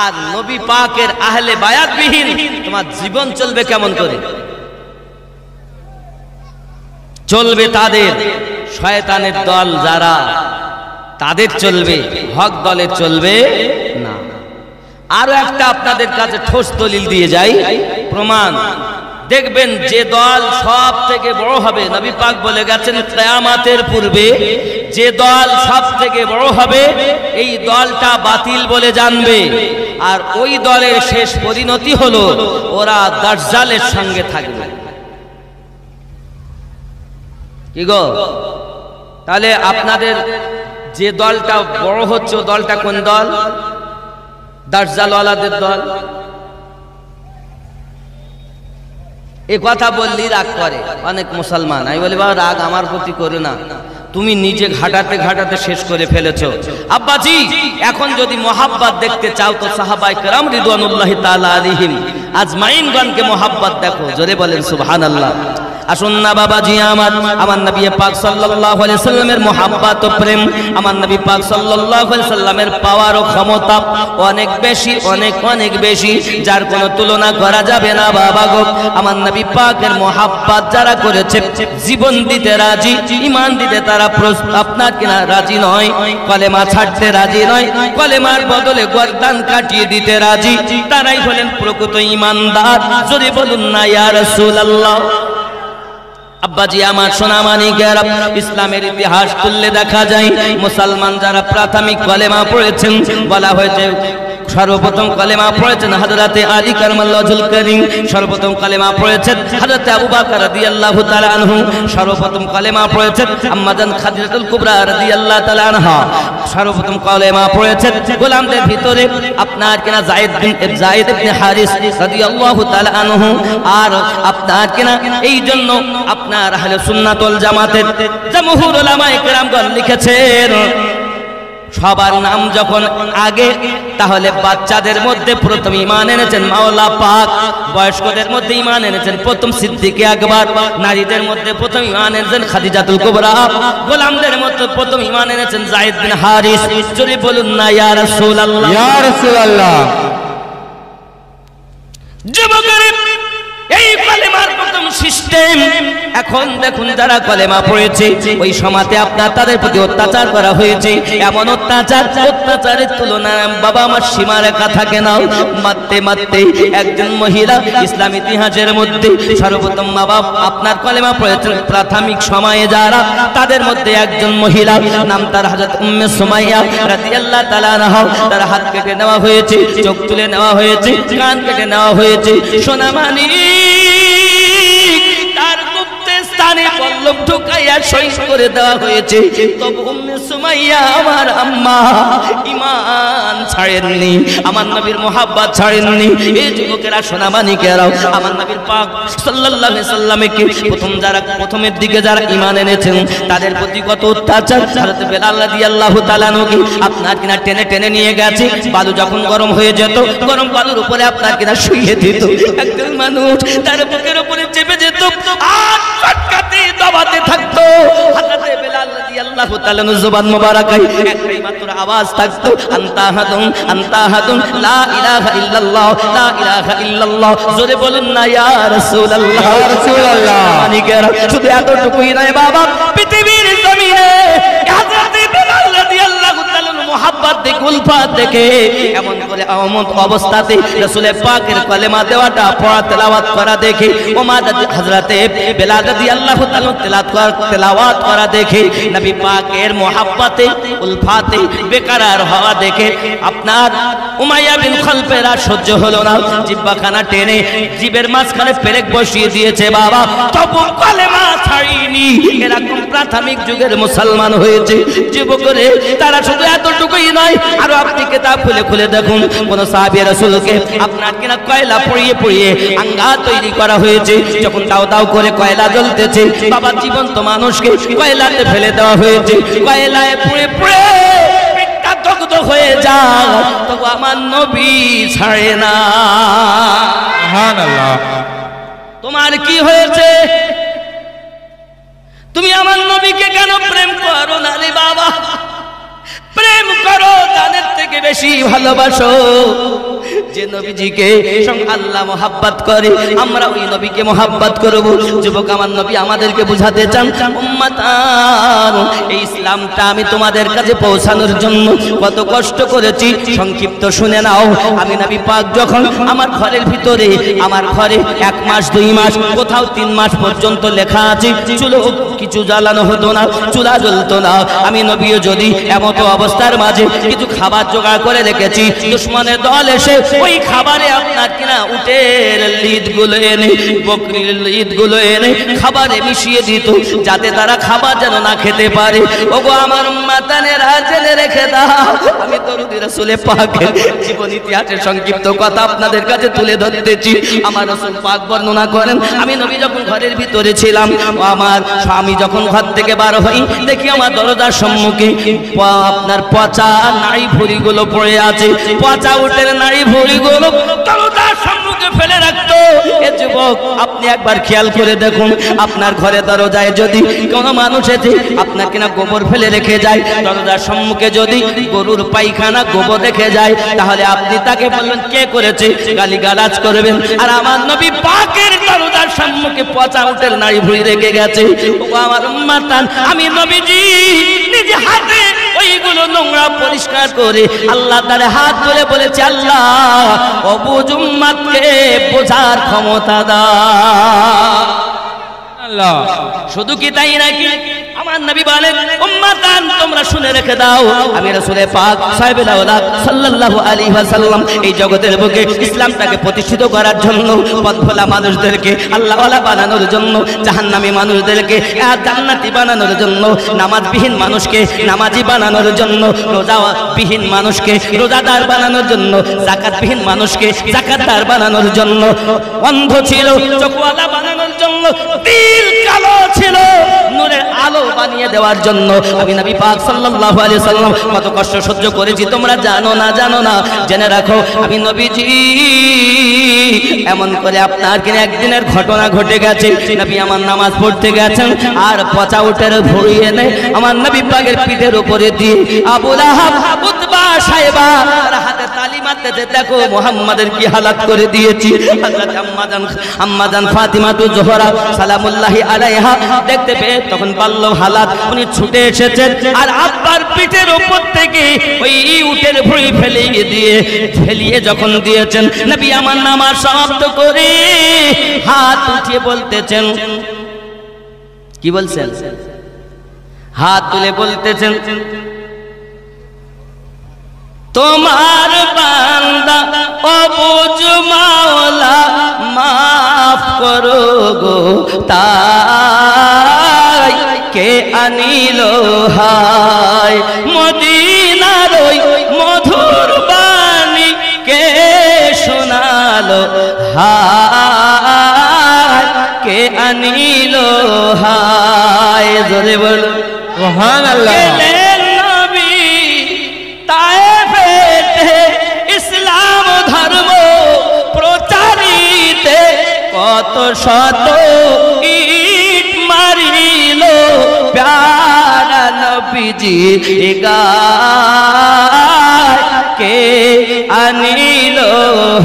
আর নবী পাকের আহলে বায়াত বিহীন তোমার জীবন চলবে কেমন করে? চলবে তাদের শয়তানের দল যারা, তাদের চলবে, হক দলের চলবে না। আরো একটা আপনাদের কাছে ঠোস দলিল দিয়ে যাই, প্রমাণ। দেখবেন যে দল সব থেকে বড় হবে, নবী পাক বলে গেছেন কিয়ামতের পূর্বে যে দল সব থেকে বড় হবে এই দলটা বাতিল বলে জানবে, আর ওই দলের শেষ পরিণতি হলো ওরা দাজ্জালের সঙ্গে থাকবে। কি গো, তাহলে আপনাদের যে দলটা বড় হচ্ছে ও দলটা কোন দল? দাজ্জালওয়ালাদের দল। এই কথা বললি রাগ করে অনেক মুসলমান। আমি বলি বাবা রাগ আমার প্রতি করো না, তুমি নিজে ঘাটাতে ঘাটাতে শেষ করে ফেলেছো। আব্বাজি, এখন যদি মোহাব্বত দেখতে চাও তো সাহাবায়ে কেরাম রিদওয়ানুল্লাহি তাআলা আলাইহিম আজমাইনগণকে মোহাব্বত দেখো। জোরে বলেন সুবহানাল্লাহ। আসুন না বাবাজি, আমার নবী পাক সাল্লাল্লাহু আলাইহি সাল্লামের মোহাব্বত ও প্রেম, আমার নবী পাক সাল্লাল্লাহু আলাইহি সাল্লামের পাওয়ার ও ক্ষমতা অনেক বেশি, অনেক অনেক বেশি, যার কোনো তুলনা করা যাবে না বাবা গো। আমার নবী পাকের মোহাব্বত যারা করেছে, জীবন দিতে রাজি, ঈমান দিতে তারা আপনার কিনা রাজি নয়, কলেমা ছাড়তে রাজি নয়, কলেমার বদলে গর্দান কাটিয়ে দিতে রাজি, তারাই হলেন প্রকৃত ঈমানদার। যদি বলুন না ইয়া রাসূলুল্লাহ। আব্বাজি আমার সোনা মানিকেরা, ইসলামের ইতিহাস তুললে দেখা যায় মুসলমান যারা প্রাথমিক কলেমা পড়েছেন, বলা হয়েছে সর্বপ্রথম কালেমা পড়েছেন হযরতে আলী কারামাল্লাহুল কারীম, সর্বপ্রথম কালেমা পড়েছেন হযরতে আবু বকর রাদিয়াল্লাহু তাআলা আনহু, সর্বপ্রথম কালেমা পড়েছেন আম্মাজান খাদিজাতুল কুবরা রাদিয়াল্লাহু তাআলা আনহা, সর্বপ্রথম কালেমা পড়েছেন গোলামদের ভিতরে আপনার কিনা যায়েদ ইবনে হারিস রাদিয়াল্লাহু তাআলা আনহু। আর আপনার কিনা এই জন্য আপনার আহলে সুন্নাত ওয়াল জামাতের জমহুর উলামায়ে কেরামগণ লিখেছেন সবার নাম যখন আগে, তাহলে বাচ্চাদের মধ্যে প্রথম ঈমান এনেছেন মাওলা পাক, বয়স্কদের মধ্যে ঈমান এনেছেন প্রথম সিদ্দিকে আকবর, নারীদের মধ্যে প্রথম ঈমান এনেছেন খাদিজাতুল কুবরা, গোলামদের মধ্যে প্রথম ঈমান এনেছেন যায়েদ বিন হারিস। জোরে বলুন না ইয়া রাসূলুল্লাহ, ইয়া রাসূলুল্লাহ। যুবকেরা এই কালেমার প্রথম সিস্টেম। এখন দেখুন যারা কালেমা পড়েছে ওই সমাজে আপনার তাদের প্রতি অত্যাচার করা হয়েছে, এমন অত্যাচারের তুলনা বাবা আমার সীমা রেখা থাকে না। মারতে মারতে একজন মহিলা ইসলাম ইতিহাসের মধ্যে সর্বপ্রথম বাবা আপনার কালেমা পড়েছেন প্রাথমিক সময়ে যারা, তাদের মধ্যে একজন মহিলা নাম তার হযরত উম্মে সুমাইয়া রাদিয়াল্লাহু তাআলা আনহা। তার হাত কেটে নেওয়া হয়েছে, চোখ তুলে নেওয়া হয়েছে, কান কেটে নেওয়া হয়েছে, সোনামানি তার গুপ্তে স্থানে পল্লব ঢুকাইয়া শহীদ করে দেওয়া হয়েছে। তবু উম্মে সুমাইয়া আমার আম্মা ঈমান ছাড়েননি, আমার নবীর মুহাব্বত ছাড়েননি। এই যুবকেরা সোনামানিকেরাও আমার নবীর পাক সাল্লাল্লাহু আলাইহি সাল্লামকে প্রথমের দিকে যারা ঈমান এনেছেন তাদের প্রতি কত অত্যাচার। হযরত বেলাল রাদিয়াল্লাহু তাআলা নবী আপনার কিনা টেনে টেনে নিয়ে গেছে, বালু যখন গরম হয়ে যেত গরম বালুর উপরে আপনার কিনা শুইয়ে দিত। একজন মানুষ তার বুকের উপরে চেপে যেত আর চটকাতে দবাতে থাকতো। হযরত বেলাল রাদিয়াল্লাহু তাআলা জবান মোবারকায় একটাই মাত্র আওয়াজ থাকতো, আনতা হাদুন লা ইলাহা ইল্লাল্লাহ, লা ইলাহা ইল্লাল্লাহ। জোরে বলুন না ইয়া রাসূলুল্লাহ, ইয়া রাসূলুল্লাহ। মানিকেরা শুধু এতটুকুই নয় বাবা, পৃথিবীর জমিনে হযরত বেলাল রাদিয়াল্লাহু তাআলা মুহাব্বত দেখে উলফাত দেখে এমন করে আমত অবস্থাতে রাসূল পাকের কালেমা দেওয়াটা পড়া তেলাওয়াত করা দেখে হযরত বেলাল রাদিয়াল্লাহু তাআলা তেলাওয়াত করা দেখে নবী পাকের মুহাব্বতে উলফাতে বেকরার হওয়া দেখে আপনার উমাইয়া বিন খালফের আর সহ্য হলো না, জিহ্বাখানা টেনে জিবের মাঝখানে পেরেক বসিয়ে দিয়েছে বাবা। তবু কালেমা ছাড়িনি। এরকম প্রাথমিক যুগের মুসলমান হয়েছে যুবকরে। তারা শুধু এতটুকুই নয়, আরো আপনি কিতাব খুলে খুলে দেখুন কোন সাহাবী রাসূলকে আপনার কিনা কয়লা পুড়িয়ে পুড়িয়ে আঙ্গা তৈরি করা হয়েছে। যখন দাও দাও করে কয়লা জ্বলতেছে বাবা, জীবন্ত মানুষকে কয়লাতে ফেলে দেওয়া হয়েছে, কয়লায় পুড়ে পুড়ে পেটটা দগ্ধ হয়ে যায়, তবু আমার নবী ছাড়ে না। সুবহানাল্লাহ। তোমার কি হয়েছে? তুমি আমার নবীকে কেন প্রেম করো না রে বাবা? প্রেম করো, জানের থেকে বেশি ভালোবাসো। যে নবীজিকে আল্লাহ মোহাব্বত করে আমরা ওই নবীকে মোহাব্বত করব। যুবক আমার নবী আমাদেরকে বুঝাতে চান, উম্মতান এই ইসলামটা আমি তোমাদের কাছে পৌঁছানোর জন্য কত কষ্ট করেছি সংক্ষিপ্ত শুনে নাও। আমি নবী পাক যখন আমার ঘরের ভিতরে, আমার ঘরে 1 মাস 2 মাস কোথাও 3 মাস পর্যন্ত লেখা আছে চুলো কিছু জ্বালানো হতো না, চুলা জ্বলতো না। আমি নবীও যদি এমত অবস্থার মাঝে কিছু খাবার জোগাড় করে রেখেছি, দুশমনের দল এসে ওই খাবারে আপনার কিনা উটের লিদ গুলো এনে, বকরির লিদ গুলো এনে খাবারে মিশিয়ে দিত, যাতে তারা খাবার যেন না খেতে পারে। ওগো আমার মাতানেরা জেনে রেখে দাও, আমি দরুদ রাসূল পাকের জীবন ইতিহাসের সংক্ষিপ্ত কথা আপনাদের কাছে তুলে ধরতেছি। আমার রাসূল পাক বর্ণনা করেন, আমি নবী যখন ঘরের ভিতরে ছিলাম, আমার স্বামী যখন ঘর থেকে বার হই দেখি আমার দরজার সম্মুখে আপনার পচা নাড়ি ভুঁড়িগুলো পড়ে আছে, পচা উটের নাড়ি ভুঁড়িগুলো দরজার সম্মুখে ফেলে রাখতো। এ যুবক আপনি একবার খেয়াল করে দেখুন, আপনার ঘরে দরজায় যদি কোনো মানুষ এসে আপনার কিনা গোবর ফেলে রেখে যায়, দরজার সম্মুখে যদি গরুর পায়খানা গোবর রেখে যায়, তাহলে আপনি তাকে বলবেন কে করেছে, গালিগালাজ করবেন। আর আমার নবী পাকের দরজার সম্মুখে পচা উটের নাড়ি ভুঁড়ি রেখে গেছে। ও আমার উম্মতান, আমি নবীজি নিজে হাতে ওইগুলো নোংরা পরিষ্কার করে আল্লাহ তারে হাত ধরে বলেছে, আল্লাহ অবুঝ উম্মতকে বোঝার ক্ষমতা দাও। আল্লাহ। শুধু কি তাই নাকি, আমার আমার নবী বলেন উম্মাতান তোমরা শুনে রেখে দাও আমি রাসূল পাক সাহেবুল আওলাদ সাল্লাল্লাহু আলাইহি ওয়াসাল্লাম এই জগতের বুকে ইসলামটাকে প্রতিষ্ঠিত করার জন্য পথভোলা মানুষদেরকে আল্লাহওয়ালা বানানোর জন্য জাহান্নামী মানুষদেরকে জান্নাতি বানানোর জন্য নামাজবিহীন মানুষকে নামাজি বানানোর জন্য রোজাবিহীন মানুষকে রোজাদার বানানোর জন্য যাকাতবিহীন মানুষকে যাকাতদার বানানোর জন্য অন্ধ ছিল চোখওয়ালা বানানোর জন্য দিল কালো ছিল নূরের আলো বানিয়ে দেওয়ার জন্য আমি নবী পাক সাল্লাল্লাহু আলাইহি ওয়াসাল্লাম কত কষ্ট সহ্য করেছি তোমরা জানো না জেনে রাখো আমি নবীজি এমন করে আপনার কিনে একদিনের ঘটনা ঘটে গেছে নবী আমার নামাজ পড়তে গেছেন আর পচা উটের ভুঁড়ি এনে আমার নবী পাকের পিঠের উপরে দিয়ে আবু লাহাব উতবা সাহেবা আর হাতে তালি মারতেছে দেখো মুহাম্মাদের কি হালাত করে দিয়েছি হযরত আম্মাজান ফাতিমা তু জোহরা সালামুল্লাহি আলাইহা দেখতে পেয়ে তখন বলল হালাত উনি ছুটে এসেছেন আর আব্বার পিঠের উপর থেকে ওই উটের ভুঁড়ি ফেলিয়ে যখন দিয়েছেন নবী আমার নামাজ সমাপ্ত করে হাত উঠিয়ে বলতেছেন কি বলছেন হাত তুলে বলতেছেন তোমার বান্দা অবুঝ মাওলা মাফ করো গো তাই কে আনিল হায় মদিনার ওই মধুর বাণী কে শোনালো হায় কে আনিল হায় জোরে বল সুবহানাল্লাহ ইসলাম ধর্ম প্রচারিতে কত শত ইট মারিল প্যারা নবীজি গায় কে আনিল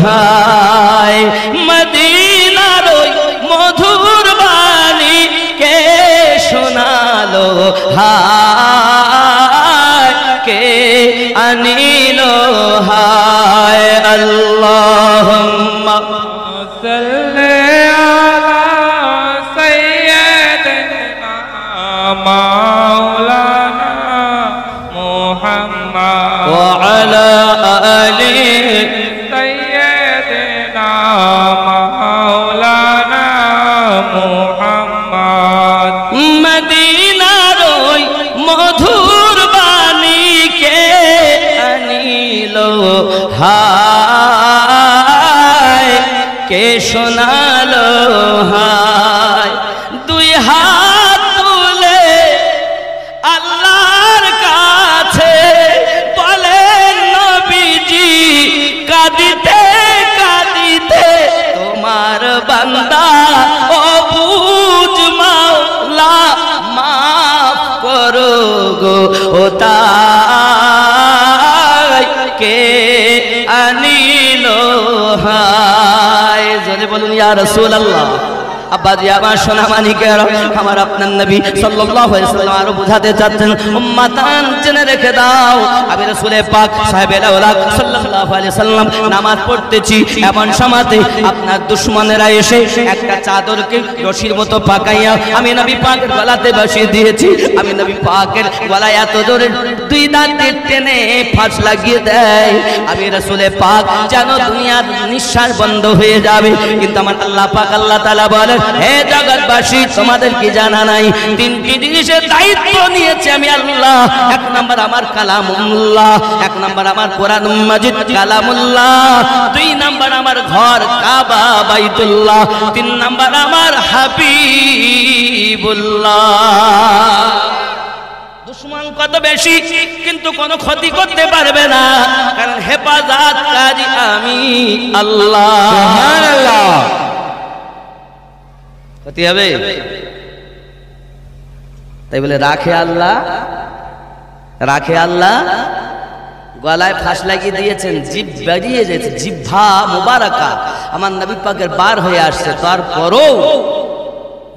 হায় মদিনার ওই মধুর বাণী কে শোনালো হায় কে আনিল হায় আল্লাহুম্মা সাল্লি আলা সাইয়্যিদিনা মাওলানা মুহাম্মদ ওয়া আলা আলি সাইয়্যিদিনা মাওলানা মুহাম্মদ মদিনার ওই মধুর বাণী কে আনিল হায় কে শোনালো হায় দুই হাত তুলে আল্লাহর কাছে বলেন নবীজি কাঁদিতে কাঁদিতে তোমার বান্দা অবুঝ মাওলা মাফ করো গো ও তাই কে আনিল হায় জোরে বলুন ইয়া রাসূলুল্লাহ আব্বাজি আমার সোনা মানিকেরা আমার আপনার নবী সাল্লাল্লাহু আলাইহি ওয়াসাল্লাম আরো বুঝাতে চাচ্ছেন উম্মাতান জেনে রেখে দাও আমি রাসূল পাক সাহেবুল আওলাদ সাল্লাল্লাহু আলাইহি ওয়াসাল্লাম নামাজ পড়তেছি এমন সময়তে আপনার দুশমনেরা এসে একটা চাদরকে রশির মতো পাকাইয়া আমি নবী পাকের গলাতে বসিয়ে দিয়েছি আমি নবী পাকের গলায় এত জোরে দুই দাঁত টেনে ফাঁস লাগিয়ে দেয় আমি রাসূল পাক যেন দুনিয়ার নিঃশ্বাস বন্ধ হয়ে যাবে কিন্তু আমার আল্লাহ পাক আল্লাহ তাআলা বলেন হে জগৎবাসী তোমাদের কি জানা নাই তিনটি জিনিসের দায়িত্ব নিয়েছি আমি আল্লাহ এক নাম্বার আমার কালামুল্লাহ এক নাম্বার আমার কোরআন মাজিদ কালামুল্লাহ দুই নাম্বার আমার ঘর কাবা বাইতুল্লাহ তিন নাম্বার আমার হাবিবুল্লাহ দুশমন কত বেশি কিন্তু কোনো ক্ষতি করতে পারবে না কারণ হেফাজতকারী আমি আল্লাহ সুবহানাল্লাহ ক্ষতি হবে তাই বলে রাখে আল্লাহ গলায় ফাঁস লাগিয়ে দিয়েছেন জিভ বেরিয়ে যেতে জিহ্বা মুবারাকা আমার নবী পাকের বার হয়ে আসছে তারপরও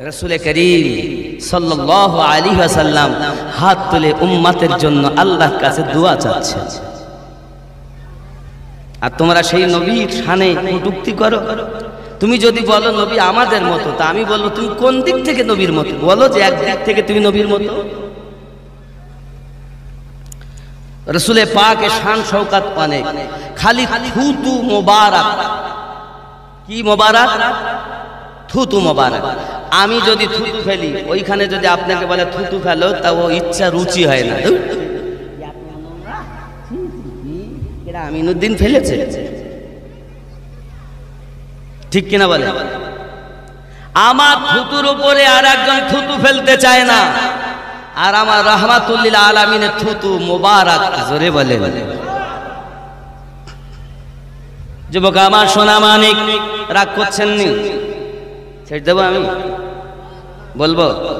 রাসূল করিম সাল্লাল্লাহু আলাইহি ওয়াসাল্লাম হাত তুলে উম্মতের জন্য আল্লাহর কাছে দোয়া চাচ্ছে আর তোমরা সেই নবীর শানে কটূক্তি করো তুমি যদি বলো নবী আমাদের মতো তা আমি বলবো তুমি কোন দিক থেকে নবীর মতো বলো যে এক দিক থেকে তুমি নবীর মতো রসুলে পাকের শান শৌকত অনেক, খালি থুতু মোবারক। কি মোবারক? থুতু মোবারক। আমি যদি থুতু ফেলি, ওইখানে যদি আপনাকে বলে থুতু ফেলো, তা ও ইচ্ছা রুচি হয় না। আমিনুদ্দিন ফেলেছে, ঠিক কিনা বলে? আমার থুতুর উপরে আর একজন থুতু ফেলতে চায় না, আর আমার রাহমাতুল্লিল আলামিনের থুতু মোবারক। জোরে বলে। যুবক আমার, সোনা মানিক, রাগ করছেন নি? ছেড়ে দেবো? আমি বলবো